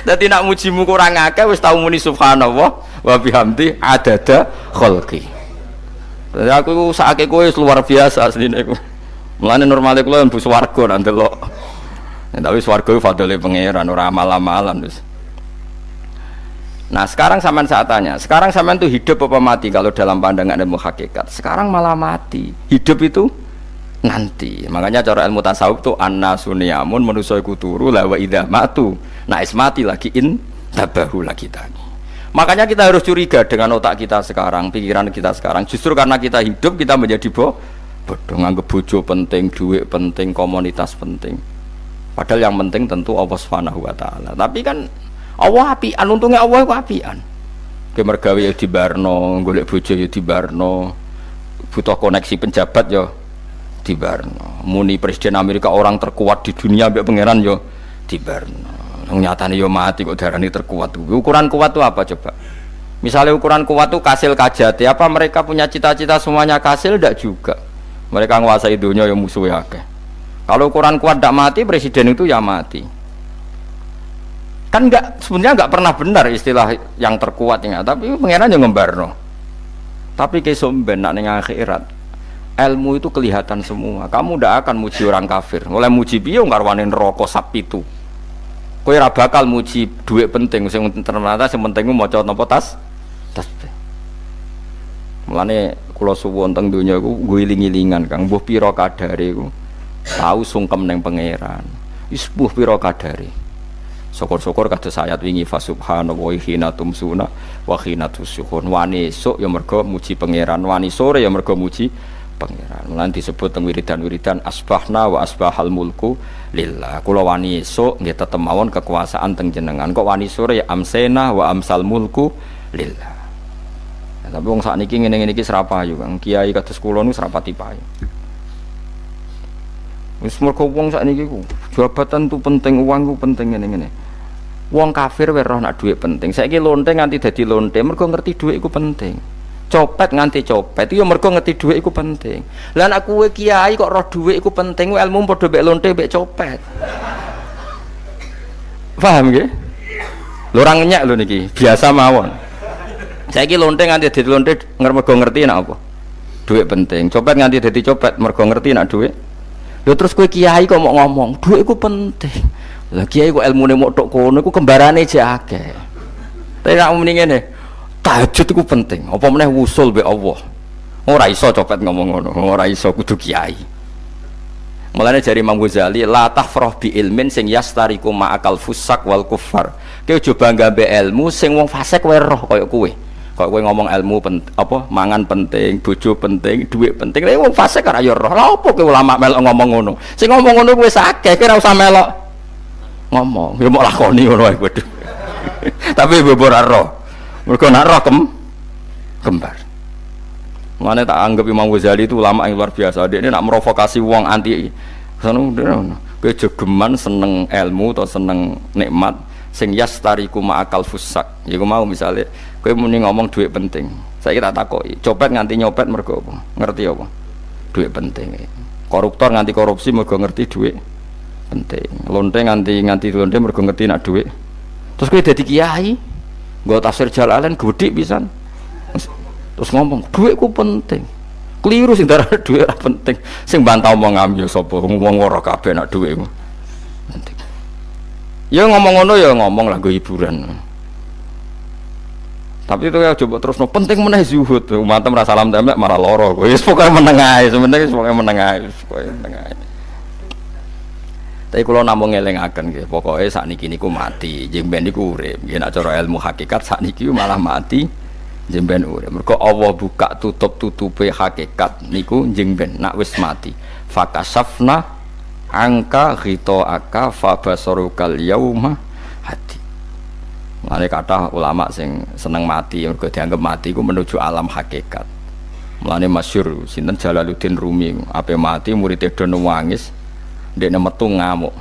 Dadi nek mujimu kurang akeh wis tau muni subhanallah wa bihamdi adada khalqi. Dadi aku sakake kowe luar biasa asline iku. Mulane normale kula mlebu swarga nang delok. Tapi swarga fadhole pangeran ora amal-amalan wis. Nah sekarang sampean saat tanya, sekarang sampean tuh hidup apa mati kalau dalam pandangan ilmu hakikat? Sekarang malah mati. Hidup itu nanti. Makanya cara ilmu tasawuf tuh anna-suniyamun manusia iku turu la wa idza matu. Nah es mati lagi in tabahu lagi tadi. Makanya kita harus curiga dengan otak kita sekarang, pikiran kita sekarang. Justru karena kita hidup kita menjadi bodoh, nganggep bojo penting, duit penting, komunitas penting. Padahal yang penting tentu Allah Subhanahu wa taala. Tapi kan Allah apian, untungnya Allah itu apian. Ke mergawe ya dibarno, golek bojo ya dibarno, butuh koneksi penjabat ya dibarno. Muni presiden Amerika orang terkuat di dunia mbek pangeran ya dibarno. Nyatane ya mati kok darani terkuat. Ukuran kuat itu apa coba? Misalnya ukuran kuat itu kasil kajati, apa mereka punya cita-cita semuanya kasil? Tidak juga. Mereka menguasai dunia yang musuhnya akeh. Kalau ukuran kuat tidak mati, presiden itu ya mati. Kan enggak, sebenarnya enggak pernah benar istilah yang terkuat ya, tapi pengenan yang ngembarno. Tapi kesomben nak ning akhirat, ilmu itu kelihatan semua. Kamu ndak akan muji orang kafir. Oleh muji piye ngarwane neraka sak pitu. Kowe ora bakal muji duit penting, sing ternyata sing penting maca napa tasbih. Mulane kula suwun teng donya iku ngiling-ilingan Kang, mbuh pira kadare iku tau sungkem ning pangeran. Wis mbuh pira kadare. Syukur-syukur kados ayat wingi fa subhanallahi hina tumsuna wa hina tusyuhun. Wani esuk ya mergo muji pangeran, wani sore ya mergo muji pangeran. Lan disebut teng wiridan-wiridan asbahna wa asbahal mulku lillah. Kula wani esuk nggih tetep mawon kekuasaan teng jenengan. Kok wani sore ya amsena wa amsal mulku lillah. Ya, tapi wong sakniki ngene-ngene iki serapayu Kang. Kiai kados kula niku serapati payu. Wis mergo wong sakniki ku jabatan tu penting, uang ku penting ngene-ngene. Wong kafir wae roh nak dhuwit penting. Saiki lonte nganti dadi lonte mergo ngerti dhuwit iku penting. Copet nganti copet itu ya mergo ngerti dhuwit iku penting. Lah nek kowe kiai kok roh dhuwit iku penting, ilmu padha mek lonte mek copet. Paham nggih? Lho ora ngenyek lho niki, biasa mawon. Saiki lonte nganti dadi lonte mergo ngerti nek apa? Dhuwit penting. Copet nganti dadi copet mergo ngerti nek dhuwit. Lho terus kowe kiai kok mau ngomong, dhuwit iku penting. Lah kiai kok ilmune mok tok kono iku kembarane jek akeh. Tapi nek muni ngene, tahajud iku penting. Apa meneh wusul mbek Allah. Ora iso copet ngomong ngono, ora iso kudu kiai. Mulane jari Imam Ghazali, la tahfrah bi ilmin sing yastariku ma'akal fusak wal kufar. Kowe aja bangga mbek ilmu sing wong fasik wae roh kaya kowe. Kok kowe ngomong ilmu apa mangan penting, bojo penting, dhuwit penting. Lah wong fasik ora ya roh. Lah opo kowe ulama melok ngomong ngono? Sing ngomong ngono kowe akeh, kowe ora usah melok ngomong. Ya mok lakoni ngono wae waduh. Tapi bobor roh. Mergo nak roh kembar. Mane tak anggap Imam Ghazali itu ulama yang luar biasa. Dia ini nak merovokasi wong anti sono kowe jogeman seneng ilmu atau seneng nikmat sing yastariku ma'akal fusak. Ya mau misale kowe muni ngomong duit penting. Saiki tak takoki, copet nganti nyopet mergo apa? Ngerti apa? Duit penting. Koruptor nganti korupsi mergo ngerti duit penting. Lonte nganti lonte mergo ngerti nak duit. Terus kowe dadi kiai, nggo tafsir Jalalain gedhe pisan. Terus ngomong, duitku penting. Keliru sing darane duit ora penting. Sing bantah omong ya sapa? Wong ora kabeh nak duitmu. Penting. Ya ngomong ngono ya ngomong lah nggo hiburan. Tapi itu ya coba terus no penting meneh zuhud. Umatem ra salam templek marah loro. Wis pokoke meneng ae, sementing pokoke meneng ae, pokoke meneng ae. Tapi kula namung ngelingaken nggih, pokoke sakniki niku mati, jemben niku urip. Nggih nek cara ilmu hakikat sakniki malah mati, jemben urip. Mergo Allah buka tutup-tutupe hakikat niku jemben nak wis mati. Fakasafna angka ghitaaka fabasarukal yauma hadi. Mane kathah ulama sing seneng mati mergo dianggap mati iku menuju alam hakikat. Mulane masyhur sinten Jalaluddin Rumi, ape mati murid do nangis. Ndekne metu ngamuk.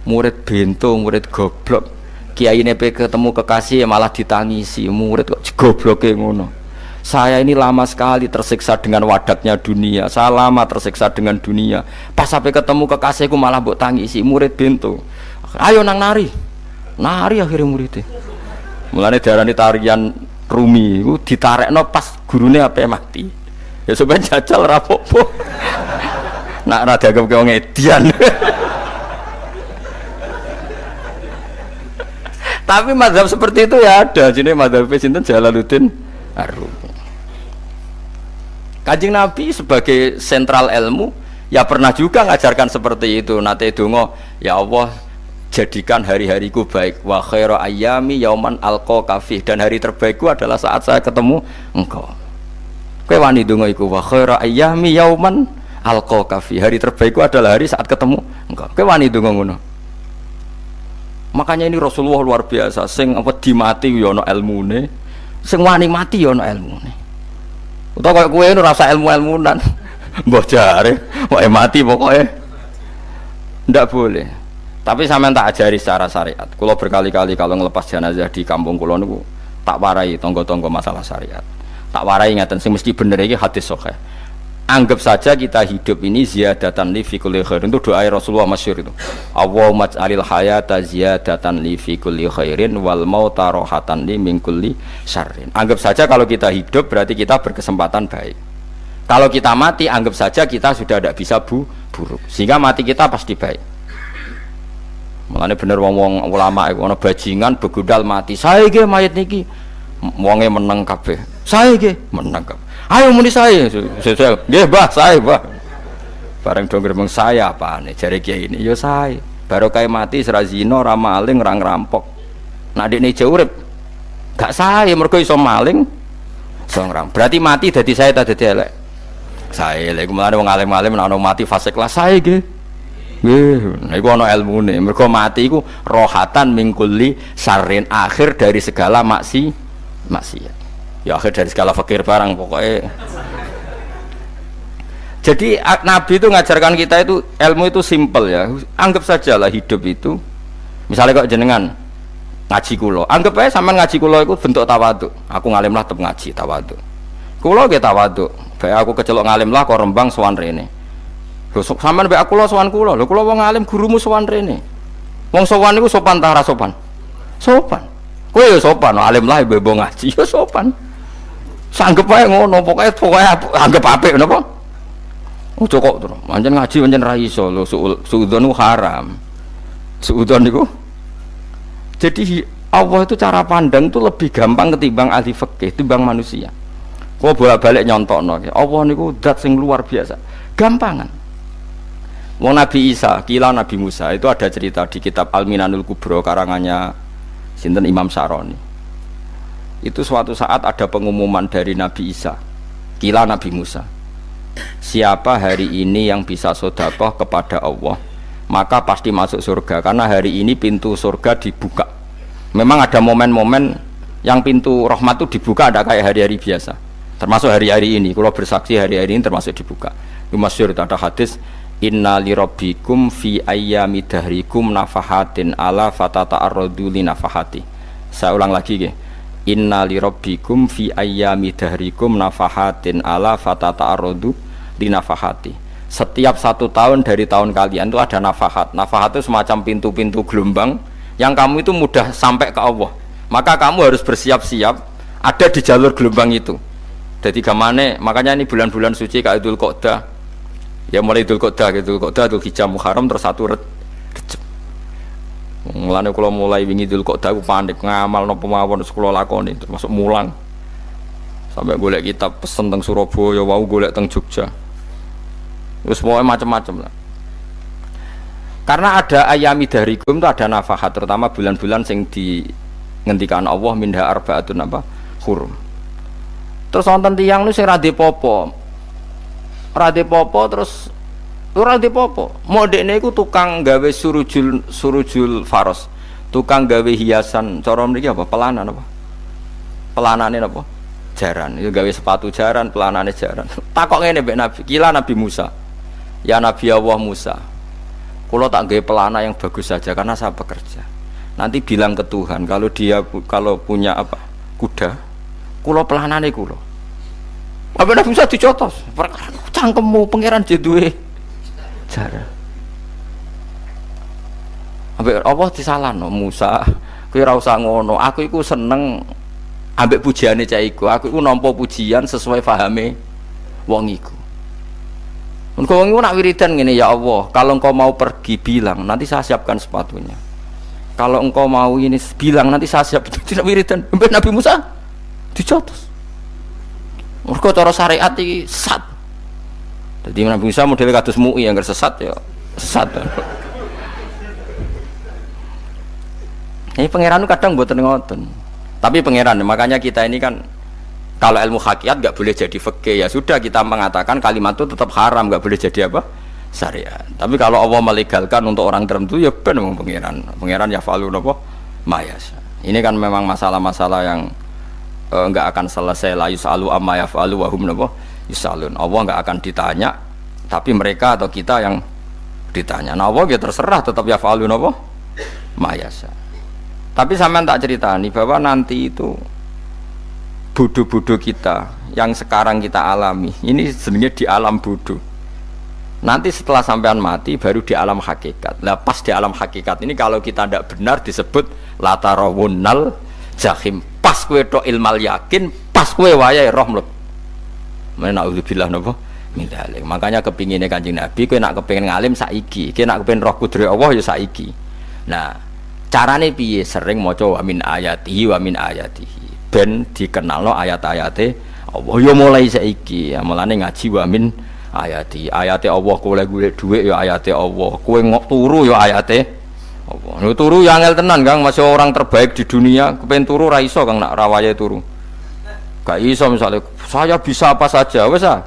Murid bento, murid goblok. Kiyaine pe ketemu kekasih malah ditangisi. Murid kok gobloke ngono. Saya ini lama sekali tersiksa dengan wadatnya dunia. Saya lama tersiksa dengan dunia. Pas sampai ketemu kekasihku malah mbok tangisi. Murid bento. Ayo nang nari. Nari akhirnya muridnya. Mulane diarani tarian Rumi iku ditarekno pas gurune ape mati. Ya sampeyan jajal ra apa-apa. Nak ra dianggap wong edian. Tapi mazhab seperti itu ya ada. Jadi mazhab sinten Jalaluddin Ar-Rumi. Kanjeng Nabi sebagai sentral ilmu ya pernah juga ngajarkan seperti itu. Nate donga, ya Allah jadikan hari-hariku baik. Wa khairu ayyami yauman alqa fih, dan hari terbaikku adalah saat saya ketemu engkau. Kowe wani donga iku wa khairu ayyami yauman alqa fih. Hari terbaikku adalah hari saat ketemu engkau. Kowe wani donga ngono. Makanya ini Rasulullah luar biasa, sing apa dimati ya ana ilmune, sing wani mati ya ana ilmune. Utawa kaya kowe ora rasa ilmu-ilmunan. Mbah jare, wae mati pokoknya. Ndak boleh. Tapi sampean tak ajari secara syariat. Kula berkali-kali kalau ngelepas jenazah di kampung kula niku tak warai tangga-tangga masalah syariat. Tak warai ngaten sing mesti bener iki hadis sahih. Anggap saja kita hidup ini ziyadatan li fi kulli khairin, itu doa Rasulullah masyhur itu. Allahumma ij'alil hayata ziyadatan li fi kulli khairin wal mauta rahatan li min kulli syarrin. Anggap saja kalau kita hidup berarti kita berkesempatan baik. Kalau kita mati anggap saja kita sudah tidak bisa buruk. Sehingga mati kita pasti baik. Mulane bener wong ulama iku ana bajingan begudal mati. Sae nggih mayit niki. Wonge meneng kabeh. Sae nggih meneng kabeh. Ayo muni saya, nggih Mbah, saya Mbah. Bareng dong gremeng saya apane jare kiai ini, ya saya. Baru kae mati sira zina, ora maling, ora ngrampok. Nek dekne jauh urip, gak saya mergo iso maling, iso ngrampok. Berarti mati dadi saya ta dadi elek. Saya lek mulane wong alim-alim nek ana mati fasik lah saya nggih. Nggih, iku ana ilmune. Mergo mati iku rohatan mingkuli syarrin, akhir dari segala maksiat. Ya akhir dari segala fakir barang pokoknya. Jadi Nabi itu ngajarkan kita itu ilmu itu simpel ya. Anggap saja lah hidup itu. Misalnya kok jenengan ngaji kulo, anggap aja sampean ngaji kulo itu bentuk tawaduk. Aku ngalim lah tetep ngaji tawaduk. Kulo ge tawaduk. Bae aku kecelok ngalim lah kok Rembang sowan rene. Lho sampean bae aku lo sowan kulo. Lho kulo wong ngalim gurumu sowan rene. Wong sowan niku sopan ta ora sopan? Sopan. Kowe ya sopan, alim lah ibu ngaji ya sopan. Sanggep ae ngono, pokoke anggap apik napa? Ojo kok terus. Pancen ngaji pancen ra iso lho, suudzon niku haram. Suudzon niku. Jadi Allah itu cara pandang itu lebih gampang ketimbang ahli fikih, timbang manusia. Kok bolak-balik nyontokno. Allah niku zat sing luar biasa. Gampangan. Wong Nabi Isa, kila Nabi Musa itu ada cerita di kitab Al-Minanul Kubra karangannya sinten Imam Syaroni. Itu suatu saat ada pengumuman dari Nabi Isa, kila Nabi Musa, siapa hari ini yang bisa sedekah kepada Allah maka pasti masuk surga, karena hari ini pintu surga dibuka. Memang ada momen-momen yang pintu rahmat itu dibuka, ada kayak hari-hari biasa, termasuk hari-hari ini. Kalau bersaksi hari-hari ini termasuk dibuka. Itu masyhur, ada hadis, inna li rabbikum fi ayyami dahrikum nafahatin ala fatata'arradu li nafahati. Saya ulang lagi nggih. Inna li rabbikum fi ayyami dahrikum nafahatin ala fatata'arradu li nafahati. Setiap 1 tahun dari tahun kalian itu ada nafahat. Nafahat itu semacam pintu-pintu gelombang yang kamu itu mudah sampai ke Allah. Maka kamu harus bersiap-siap ada di jalur gelombang itu. Jadi gamane, makanya ini bulan-bulan suci kayak Dzul Qa'dah. Ya mulai Dzul Qa'dah gitu, Dzul Hijjah Muharram terus 1 Rejab. Mulane kula mulai wingi Dzul Qa'dah aku panik ngamal napa mawon kula lakoni termasuk mulang. Sampai golek kitab pesen teng Surabaya, wau golek teng Jogja. Terus pokoknya macam-macam lah. Karena ada ayami dahrikum itu ada nafahat, terutama bulan-bulan sing di ngendikan Allah minha arbaatun apa hurum. Terus wonten tiyang nu sing ra dipopo. Ra dipopo terus ora dipopo. Modekne iku tukang gawe surujul faros. Tukang gawe hiasan, cara mriki apa? Pelanan apa? Pelanane apa? Jaran. Itu gawe sepatu jaran, pelanane jaran. Takok ngene mbek Nabi, kila Nabi Musa. Ya Nabi Allah Musa. Kulo tak gawe pelana yang bagus saja karena saya bekerja. Nanti bilang ke Tuhan kalau punya apa? Kuda. Kulo pelanane kulo. Apa Nabi Musa dicotos? Cangkemmu pangeran duwe jaran. Ambek Allah disalahno Musa, kowe ora usah ngono. Aku iku seneng ambek pujiane cah iku. Aku iku nampa pujian sesuai pahame wong iku. Engko wong iku nak wiridan ngene, ya Allah, kalau engkau mau pergi bilang, nanti saya siapkan sepatunya. kalau engkau mau ini bilang nanti saya siap tidak wiridan. Sampai Nabi Musa dicotos. Mergo cara syariat iki sesat. Jadi Nabi Musa model kados MUI yang sesat ya sesat. Ini pangeran kadang mboten ngoten. Tapi pangeran, makanya kita ini kan kalau ilmu hakikat nggak boleh jadi fikih, ya sudah kita mengatakan kalimat itu tetap haram, nggak boleh jadi apa? Syariat. Tapi kalau Allah melegalkan untuk orang tertentu ya benar memang pangeran ya falu apa? Mayasa. Ini kan memang masalah-masalah yang nggak akan selesai, la yusalu amma yafalu wa hum napa yusalun. Allah nggak akan ditanya, tapi mereka atau kita yang ditanya. Nah Allah ya terserah tetap ya falu napa mayasa. Tapi sampean tak ceritani bahwa nanti itu bodoh-bodoh kita yang sekarang kita alami ini sebenarnya di alam bodoh. Nanti setelah sampean mati baru di alam hakikat. Lah pas di alam hakikat ini kalau kita tidak benar disebut latarawunnal jahim. Pas kowe tok ilmal yakin, pas kowe wayahe roh mleb. Men naudzubillah napa min dzalik. Makanya kepingine Kanjeng Nabi kowe nak kepengin ngalim saiki, kowe nak kepengin roh kudrat Allah ya saiki. Nah, carane piye? Sering maca wa min ayatihi wa min ayatihi. Ben dikenalno ayat-ayate Allah ya mulai saiki. Ya mulane ngaji wa min ayati. Ayate Allah kowe golek dhuwit ya ayate Allah. Kowe ngok turu ya ayate Allah. Nek turu ya angel tenan Kang, masih orang terbaik di dunia, kepen turu ra iso Kang nak rawaye turu. Gak iso misalnya saya bisa apa saja wis ah.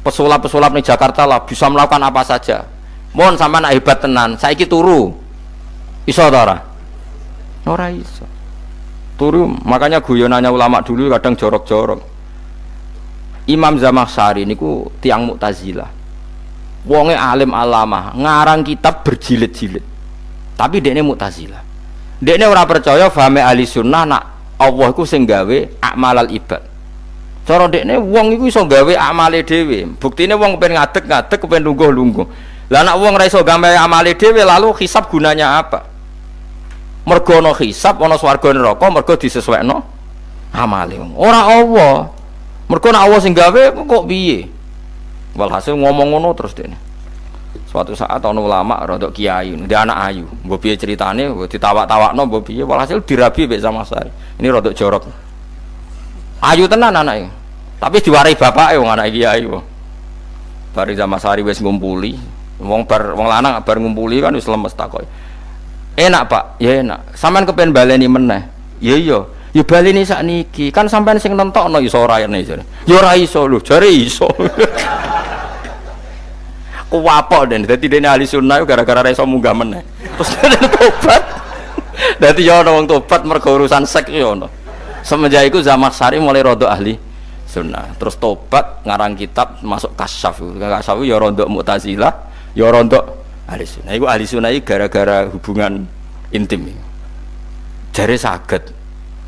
Pesulap-pesulap ning Jakarta lah bisa melakukan apa saja. Mohon sampean nak hebat tenan, saiki turu. Iso ta ora? Ora iso. Turu, makanya guyonannya ulama dulu kadang jorok-jorok. Imam Zamakhsyari niku tiang Mu'tazilah. Wonge alim alamah, ngarang kitab berjilid-jilid. Tapi dekne Mu'tazilah. Dekne ora percaya fahame ahli sunnah nak Allah iku sing gawe akmalal ibad. Cara dekne wong iku iso gawe amale dhewe. Buktine wong kepen ngadeg-ngadeg, kepen lungguh-lungguh. Lah nek wong ora iso gawe amale dhewe lalu hisab gunanya apa? Mergo ana hisab, ana swarga neraka, mergo disesuaikno amale. Ora Allah. Mergo nek Allah sing gawe kok piye? Walhasil ngomong ngono terus dekne. Suatu saat ana ulama rodok kiai, dia anak ayu. Mbok piye ceritane, ditawak-tawakno mbok piye, walhasil dirabi mek Zamakhsyari. Ini rodok jorok. Ayu tenan anake. Tapi diwarai bapake wong anak kiai kok. Bar Zamakhsyari wis ngumpuli, wong lanang bar ngumpuli kan wis lemes takoki. Enak Pak, ya enak. Sampean kepen baleni meneh. Ya iya. Ya baleni sakniki. Kan sampean sing nentokno iso ora jare. Ya ora iso lho, jare iso. Kuwapok den, dadi dene ahli sunnah gara-gara ora iso munggah meneh. Terus tobat. Dadi ya ana wong tobat mergo urusan seks ya ana. Semenjak iku Zamakhsyari mulai rada ahli sunnah. Terus tobat ngarang kitab masuk kasyaf. Kasyaf ya rada Mu'tazilah, ya rada ahli sunnah. Iku ahli sunnah iki gara-gara hubungan intim. Jare saged.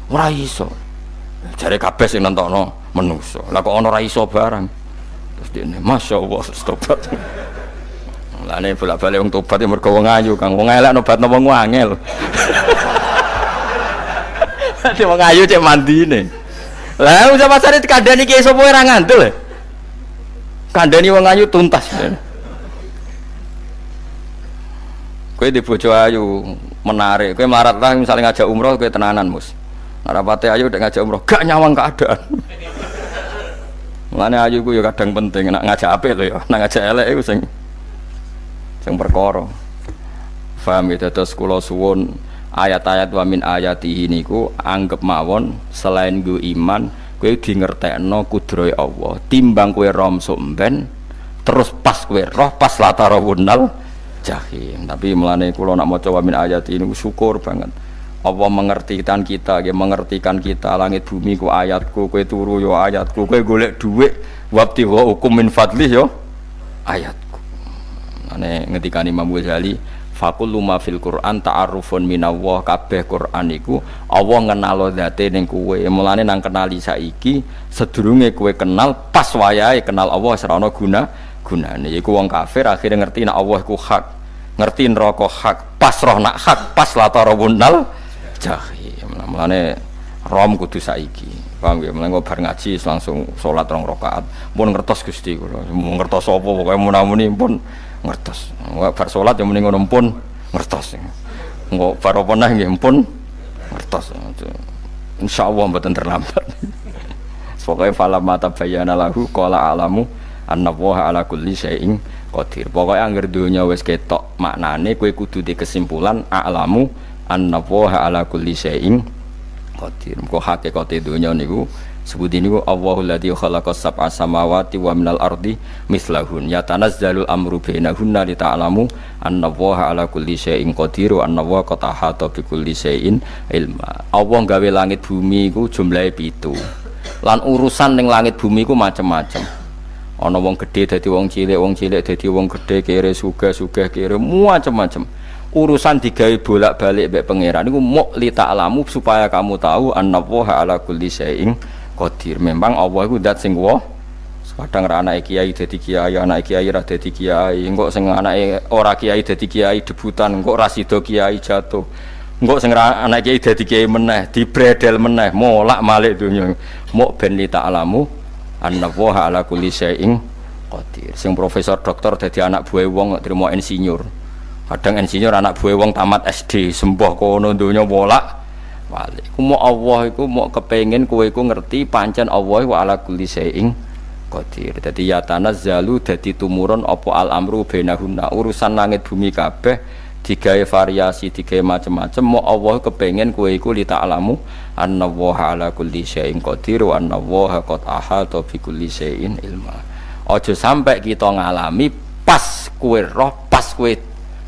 Ora iso. Jare kabeh sing nentokno menungso. Lah kok ana ora iso barang. Terus dene masyaallah tobat. Lane bolak-balik wong tobat ya mergo wong ayu Kang. Wong elek nobatno wong angel. Dadi wong ayu cek mandine. Lah usah pasare kandhani ki sapa ora ngandel. Kandhani wong ayu tuntas. Kowe di bojo ayu menarik. Kowe melarat lah misalnya ngajak umroh kowe tenanan Mus. Rapate ayu udah ngajak umroh gak nyawang keadaan. Mulane ayu ku ya kadang penting nak ngajak apik lho ya. Nak ngajak elek iku sing perkara. Paham ya, terus kula suwun ayat-ayat wa min ayatihi niku anggap mawon selain go iman kowe di ngertekno kudrohe Allah. Timbang kowe romsuk mben terus pas kowe roh pas latarawunnal jahim. Tapi mulane kula nak maca wa min ayatihi niku syukur banget. Allah mengertikan kita, mengertikan kita langit bumi ku ayatku, kowe turu yo ayatku, kowe golek dhuwit wabti wa hukum min fadlih yo ayatku. Ane ngendikane Imam Ghazali, faqullu ma fil Qur'an ta'arufun minallah, kabeh Qur'an iku Allah ngenalo zate ning kowe. Mulane nang kenali saiki sedurunge kowe kenal pas wayahe kenal Allah ora ana gunane. Iku wong kafir akhire ngerti nek Allah iku hak, ngerti neraka hak, pas roh nak hak, pas latarawunnal jahim. Mulane rom kudu saiki. Paham ya? Mulane bar ngaji langsung salat 2 rakaat. Pun ngertos Gusti kula. Mau ngertos apa pokoke munamuni pun ngertos. Bar salat ya muni ngono pun ngertos. Engko bar apa neh nggih pun ngertos. Insyaallah mboten terlambat. Pokoke fala mata bayana lahu qala alamu annallaha ala kulli syai'in qadir. Pokoke anggere donya wis ketok maknane kowe kudu di kesimpulan alamu annallaha ala kulli syai'in qadir. Kok hakikate donya niku sebuti niku Allahul ladzi khalaqas sab'a samawati wa minal ardi mislahun yatanazzalul amru bainahunna li ta'lamu annallaha ala kulli syai'in qadir wa annallaha qad ahata bi kulli syai'in ilma. Allah gawe langit bumi iku jumlahe 7. Lan urusan ning langit bumi iku macam-macam. Ana wong gedhe dadi wong cilik dadi wong gedhe, kere sugih kere macam-macam. Urusan digawe bolak-balik mbek pangeran niku muk li ta'lamu supaya kamu tahu annallaha ala kulli syai'in qadir. Memang Allah iku zat sing wa kadang ra anake kiai dadi kiai, anake kiai ra dadi kiai, engko sing anake ora kiai dadi kiai debutan, engko ra sida kiai jatuh. Engko sing ra anake kiai dadi kiai meneh, dibredel meneh, molak-malik donya. Muk ben li ta'lamu annallaha ala kulli syai'in qadir. Sing profesor doktor dadi anak buah wong trimo insinyur. Kadang insinyur anak buah wong tamat SD, sembah kono donya molak walik. Ku Allah iku mau kepengin kowe iku ngerti pancen Allah wa ala kulli syai'in qadir. Dadi ya tanazzalu dadi tumurun apa al amru bainahunna. Urusan langit bumi kabeh digawe variasi, digawe macam-macam. Mau Allah kepengin kowe iku li ta'lamu annallaha ala kulli syai'in qadir wa annallaha qad ahata bi kulli syai'in ilma. Aja sampai kita ngalami pas kowe roh, pas kowe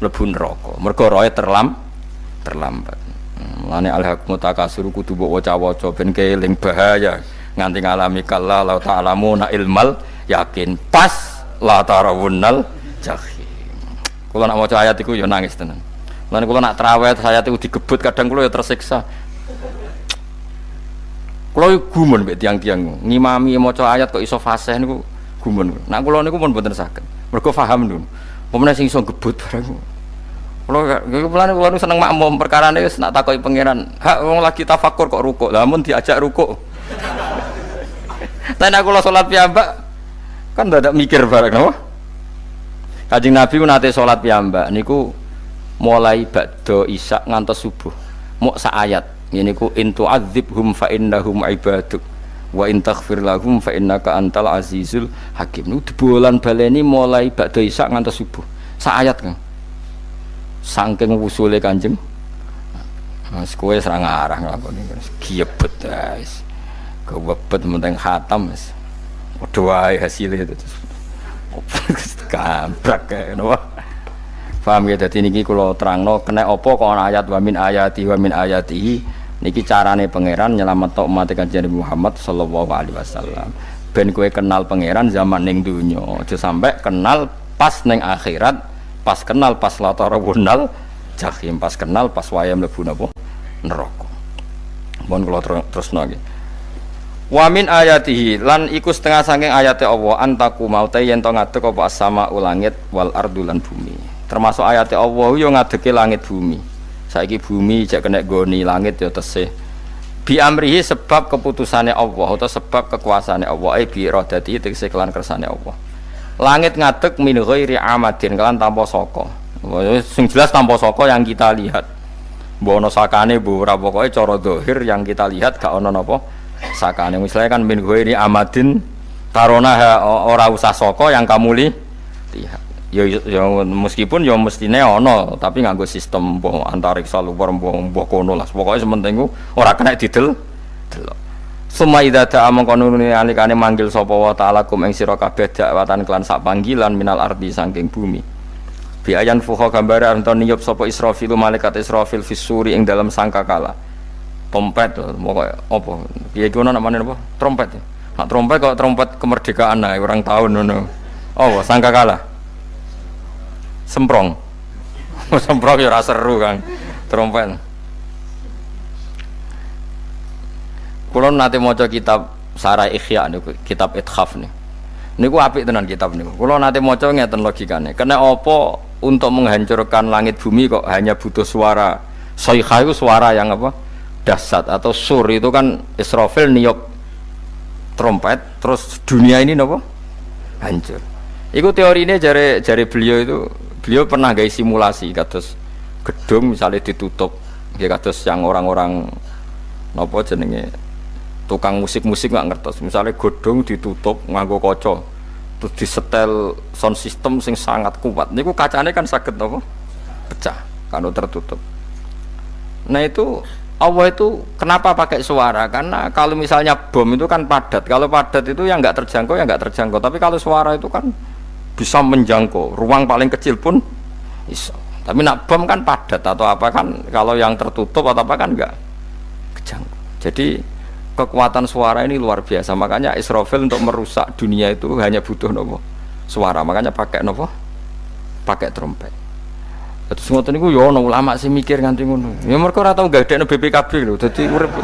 mlebu neraka. Mergo roe terlambat. Lane al-haqmu takasur kudu mbok waca-waca ben keling bahaya nganti ngalami kala la ta'lamuna ilmal yakin pas la tarawunnal jahim. Kula nak maca ayat iku ya nangis tenan. Lan kula nak traweh ayat iku digebut kadang kula ya tersiksa. Kula gumun mbek tiang-tiang ngimami maca ayat kok iso fasih niku gumun. Nak kula niku pun mboten saged. Mergo paham lho. Pemene sing iso gebut barang. Kula seneng makmum perkarane wis nak takoki pangeran. Hak wong lagi tafakur kok rukuk. Lah mun diajak rukuk. Tapi aku kula salat piyambak kan ndadak mikir bareng napa? Kanjeng Nabi ku nate salat piyambak niku mulai ba'da isya ngantos subuh. Muk sak ayat. Ngene niku in tu'adzibhum fa innahum ibaduk wa in taghfir lahum fa innaka antal azizul hakim. Niku dibolan baleni mulai ba'da isya ngantos subuh. Sak ayat kan. Saking wusule Kanjeng Mas kowe ora ngarah nglakoni giebet guys. Kewebet menteng khatam wis. Padha wae hasile itu. Gambrak kae napa. Paham ya dadi niki kula terangno kena apa kok ana ayat wa min ayatihi niki carane pangeran nyelametno umat Kanjeng Muhammad sallallahu alaihi wasallam. Ben kowe kenal pangeran zaman ning donya, aja sampai kenal pas ning akhirat. Pas kenal pas latarawunal jahim, pas kenal pas wayam mlebu napa neraka. Mohon kula terusno nggih. Wa min ayatihi lan iku setengah saking ayate Allah antaku maute yen to ngadeg apa sama ulangit wal ardu lan bumi. Termasuk ayate Allah yo ngadege langit bumi. Saiki bumi jek kena goni langit yo tesih. Bi amrihi sebab keputusane Allah atau sebab kekuasaane Allah bi iradati tegese kelan kersane Allah. Langit ngadeg min ghairi amadin kelan tanpa saka. Sing jelas tanpa saka yang kita lihat. Mbok ana sakane mbok ora pokoke cara zahir yang kita lihat gak ana napa sakane. Misalnya kan min ghairi amadin tarona ora usah saka yang kamu lihat. Ya meskipun ya mestine ana tapi nganggo sistem mbok antariksa luar mbok kono lah. Pokoke sementing ora kena didel delok. Suma idza ta'a mangkonune alikane manggil sapa wa ta'ala kum ing sira kabeh dakwatan kelan sak panggilan minal ardi saking bumi. Bi ayan fuha gambare anton niyup sapa Israfil malaikat Israfil fisuri ing dalam sangkakala. Trompet pokoke apa? Piye ngono namane apa? Trompet. Nak trompet kok trompet kemerdekaan ae orang tahun ngono. Oh, sangkakala. Semprong. Semprong ya ora seru kan. Trompet. Kalau nanti maca kitab Sarai Ikhya niku, kitab Ithaf nih. Niku apik tenan kitab niku. Kalau nanti maca ngeten logikane. Kena apa untuk menghancurkan langit bumi kok hanya butuh suara. Sayha itu suara yang apa? Dahsyat atau sur itu kan Israfil niup trompet terus dunia ini napa? Hancur. Iku teorinya jare beliau itu beliau pernah gawe simulasi kados gedung misalnya ditutup, ya kados yang orang-orang napa jenenge tukang musik-musik nggak ngertos. Misalnya gedung ditutup nganggo kaca, terus disetel sound system sing sangat kuat. Niku kacane kan saged napa? Pecah kalau tertutup. Nah itu Allah itu kenapa pakai suara? Karena kalau misalnya bom itu kan padat. Kalau padat itu yang nggak terjangkau ya nggak terjangkau. Tapi kalau suara itu kan bisa menjangkau. Ruang paling kecil pun bisa. Tapi nak bom kan padat atau apa kan? Kalau yang tertutup atau apa kan nggak kejangkau. Jadi kekuatan suara ini luar biasa. Makanya Israfil untuk merusak dunia itu hanya butuh nopo suara. Makanya pakai nopo? Pakai trompet. Terus ngoten niku ya ana ulama sing mikir nganti ngono. Ya mergo ora tau gagdekno BPKB lho, dadi urip.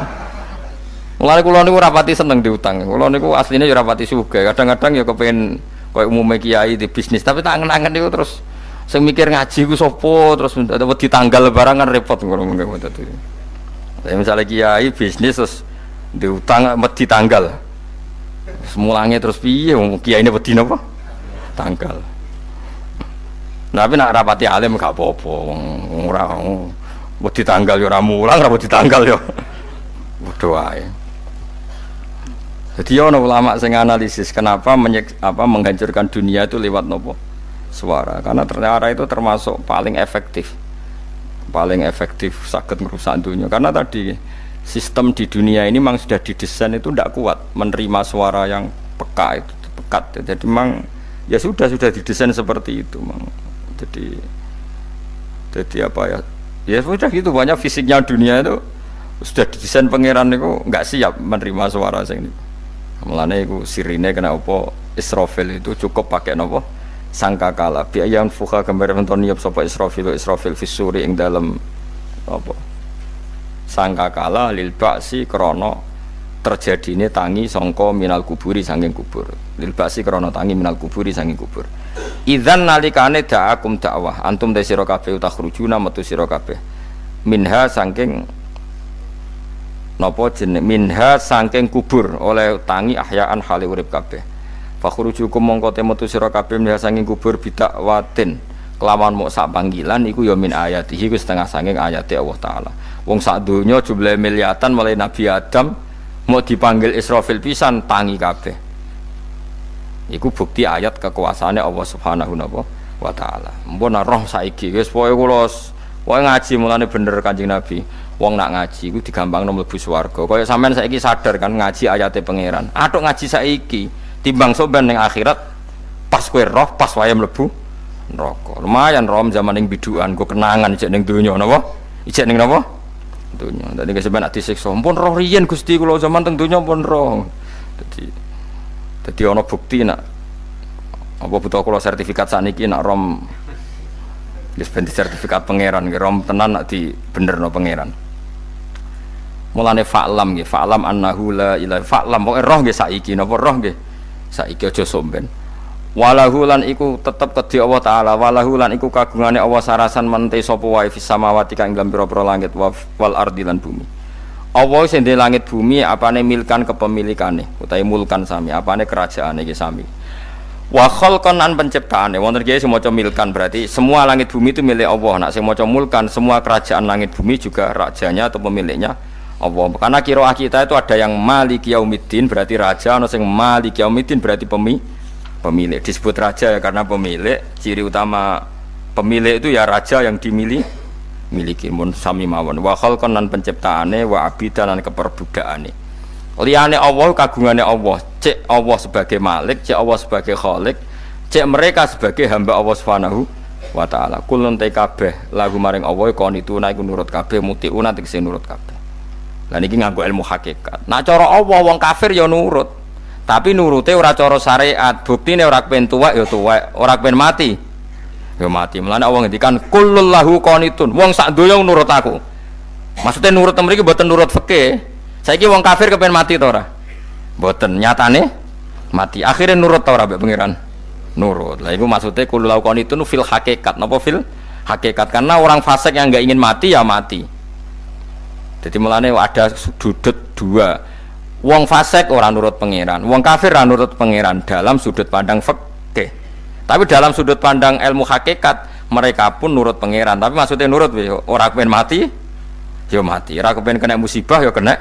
Mulane kula niku ora pati seneng diutang. Kula niku asline ya ora pati sugih. Kadang-kadang ya kepengin koyo umume kiai di bisnis, tapi tak angen-angen niku terus sing mikir ngaji ku sapa, terus wedi tanggal barang kan repot ngono ngono dadi. Misalnya kiai bisnis terus diutang wedi tanggal. Semulange terus piye wong kiyaine wedi napa? Tanggal. Tapi nak rapati alim gak apa-apa, ora wedi tanggal ya ora mulang, ora wedi tanggal ya padha wae. Jadi ana ulama sing analisis kenapa menghancurkan dunia itu lewat nopo? Suara. Karena ternyata itu termasuk paling efektif saged merusak dunia. Karena tadi sistem di dunia ini memang sudah didesain itu tidak kuat menerima suara yang peka itu pekat. Jadi memang ya sudah didesain seperti itu, memang. Jadi apa ya? Ya sudah gitu, banyak fisiknya dunia itu sudah didesain pangeran itu nggak siap menerima suara sing ini. Mulane iku sirine kena apa Israfil itu cukup pakai napa? Sangkakala. Bi ayam fuka gambar menton niap sapa Israfil fisuri ing dalam apa? Sangkakala lil ba'si krana terjadine tangi sangka minal kuburi saking kubur. Lil ba'si krana tangi minal kuburi saking kubur. Idzan nalikane da'akum dakwah antum ta sira kabeh takhrujuna metu sira kabeh minha saking napa jeneng minha saking kubur oleh tangi ahyaan hale urip kabeh fakhrujukum mongko te metu sira kabeh minha saking kubur bidakwatin kelawan mok sak panggilan iku ya min ayatihi wis setengah saking ayate Allah taala wong sak donya jumlah miliatan mulai Nabi Adam mau dipanggil Israfil pisan tangi kabeh. Iku bukti ayat kekuasaannya Allah Subhanahu wa taala. Mbon roh saiki wis pokoke kula wae ngaji mulane bener Kanjeng Nabi. Wong nak ngaji iku digampangno mlebu swarga. Kaya sampean saiki sadar kan ngaji ayate pangeran. Atuk ngaji saiki timbang soben ning akhirat pas kowe roh pas wae mlebu neraka. Lumayan rom zaman ning bidukan go kenangan ijek ning donya napa? Ijek ning napa? Donya. Dadi sampean ati siksa. Pun roh riyen Gusti kula zaman teng donya pun roh. Jadi ana bukti nak apa butuh kula sertifikat sakniki nak rom wis ben sertifikat pangeran rom tenan nak di benerno pangeran. Mulane fa'lam nggih, fa'lam annahu la ilaha fa'lam pokoke roh nggih saiki napa roh nggih saiki aja somben. Walahu lan iku tetep kedhi Allah taala, walahu lan iku kagungane Allah sarasan mente sapa wae fis samawati kang ing pira-pira langit wal ardi lan bumi. Allah sing ndek langit bumi apane milkan kepemilikane utawi mulkan sami apane kerajaane iki sami wa khalqan an penciptaane wonten iki sing maca milkan berarti semua langit bumi itu milik Allah nak sing maca mulkan semua kerajaan langit bumi juga rajanya atau pemiliknya Allah karena qiraah kita itu ada yang maliki yaumiddin berarti raja ana sing maliki yaumiddin berarti pemilik disebut raja ya karena pemilik ciri utama pemilik itu ya raja yang miliki mun sami mawon wa khalqan lan penciptaane wa abidan lan keperbudakane liyane Allah kagungane Allah cek Allah sebagai malik cek Allah sebagai khalik cek mereka sebagai hamba Allah Subhanahu wa taala kulun te kabeh lagu maring Allah konituna iku nurut kabeh mutiuna tegese nurut kabeh lan iki nganggo ilmu hakikat nak cara Allah wong kafir ya nurut tapi nurute ora cara syariat buktine ora kepen tuwek ya tuwek ora kepen mati ya mati. Mulane Allah ngendikan kullul lahu qanitun. Wong sak donya nurut aku. Maksudnya nurut mriki mboten nurut fikih. Saiki wong kafir kepen mati ta ora? Mboten, nyatane mati. Akhire nurut ta ora mbek pangeran? Nurut. Lah iku maksudnya kullul lahu qanitun fil hakikat. Napa fil hakikat? Karena orang fasik yang enggak ingin mati ya mati. Jadi mulane ada sudut dua. Wong fasik ora nurut pangeran, wong kafir ora nurut pangeran dalam sudut pandang fikih. Tapi dalam sudut pandang ilmu hakikat mereka pun nurut pangeran. Tapi maksudnya nurut ora kepen mati ya mati, ora kepen kena musibah ya kena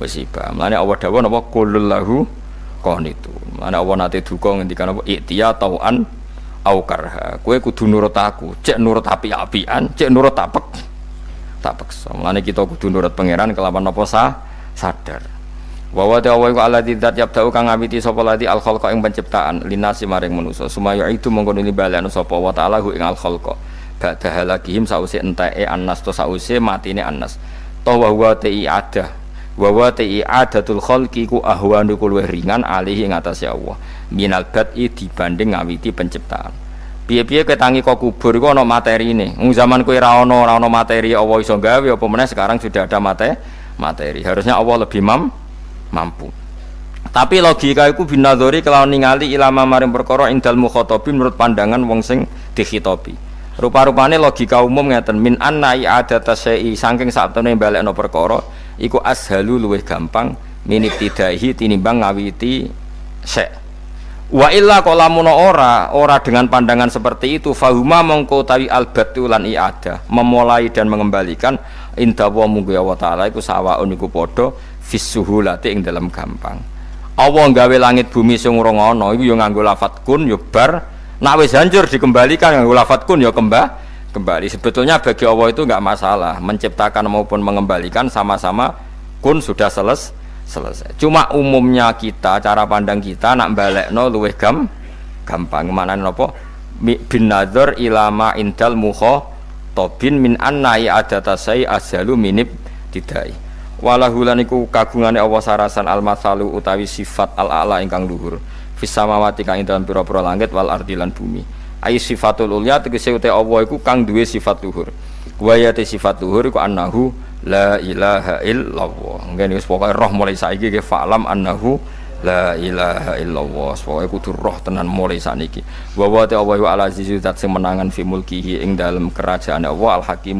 musibah. Mulane Allah dawuh napa qulul lahu qanitun. Mulane Allah nate duka ngendikan apa iktiya tauan au karha. Kowe kudu nurut aku, cek nurut api-apian, cek nurut tak paksa. Mulane kita kudu nurut pangeran kelawan napa sadar. Wa wa ta'ala wa alladzi dzat yabda'u kang ngawiti sapa lati al khalqa ing penciptaan linasi maring manusa. Sumaya itu mongko nuli balekno sapa wa ta'ala ing al khalqa. Ba'da halakihim sause enteke annas to sause matine annas. To wa huwa ta'i'adah. Wa wa ta'i'adatul khalqi ku ahwanu luwih ringan alihi ing atase Allah. Minal bad'i dibanding ngawiti penciptaan. Piye-piye ketangi kok kubur iku ana materine. Wong zaman kowe ora ana materi Allah iso gawe apa meneh sekarang sudah ada materi. Harusnya Allah lebih mampu. Tapi logika iku binadzori kelawan ningali ilama maring perkara indal mukhatabin menurut pandangan wong sing dikhitobi. Rupa-rupane logika umum ngeten min anna i'adata syai'i saking satune balekno perkara iku ashalu luwih gampang minibtidaihi tinimbang ngawiti syai'. Wa illa qalamun ora dengan pandangan seperti itu fahuma mongko tawi albatu lan i'adah memulai dan mengembalikan inda wa munggu Allah taala iku sawaun iku padha fisuhulati ing dalam gampang. Allah gawe langit bumi sing ora ana iku ya nganggo lafat kun ya bar, nek wis hancur dikembalikan nganggo lafat kun ya kembali. Sebetulnya bagi Allah itu enggak masalah, menciptakan maupun mengembalikan sama-sama kun sudah selesai. Cuma umumnya kita, cara pandang kita nak balekno luwih gampang. Manane napa? Bin nadzar ilama indal mukhatabin min anna i'adata sai asalu minib tidai. Walahulan iku kagungane Allah sarasan al-matsalu utawi sifat al-a'la ingkang luhur fis samawati kang ing dalem pira-pira langit wal ardi lan bumi. Ai sifatul ulya tegese uta Allah iku kang duwe sifat luhur. Wa ya sifat luhur iku annahu la ilaha illallah. Ngene wis pokoke roh mulai saiki ke fa'lam annahu la ilaha illallah. Pokoke kudu roh tenan mulai saniki. Wa wa ta'ala wa al-azizu zat sing menangan fi mulkihi ing dalem kerajaan Allah al-hakim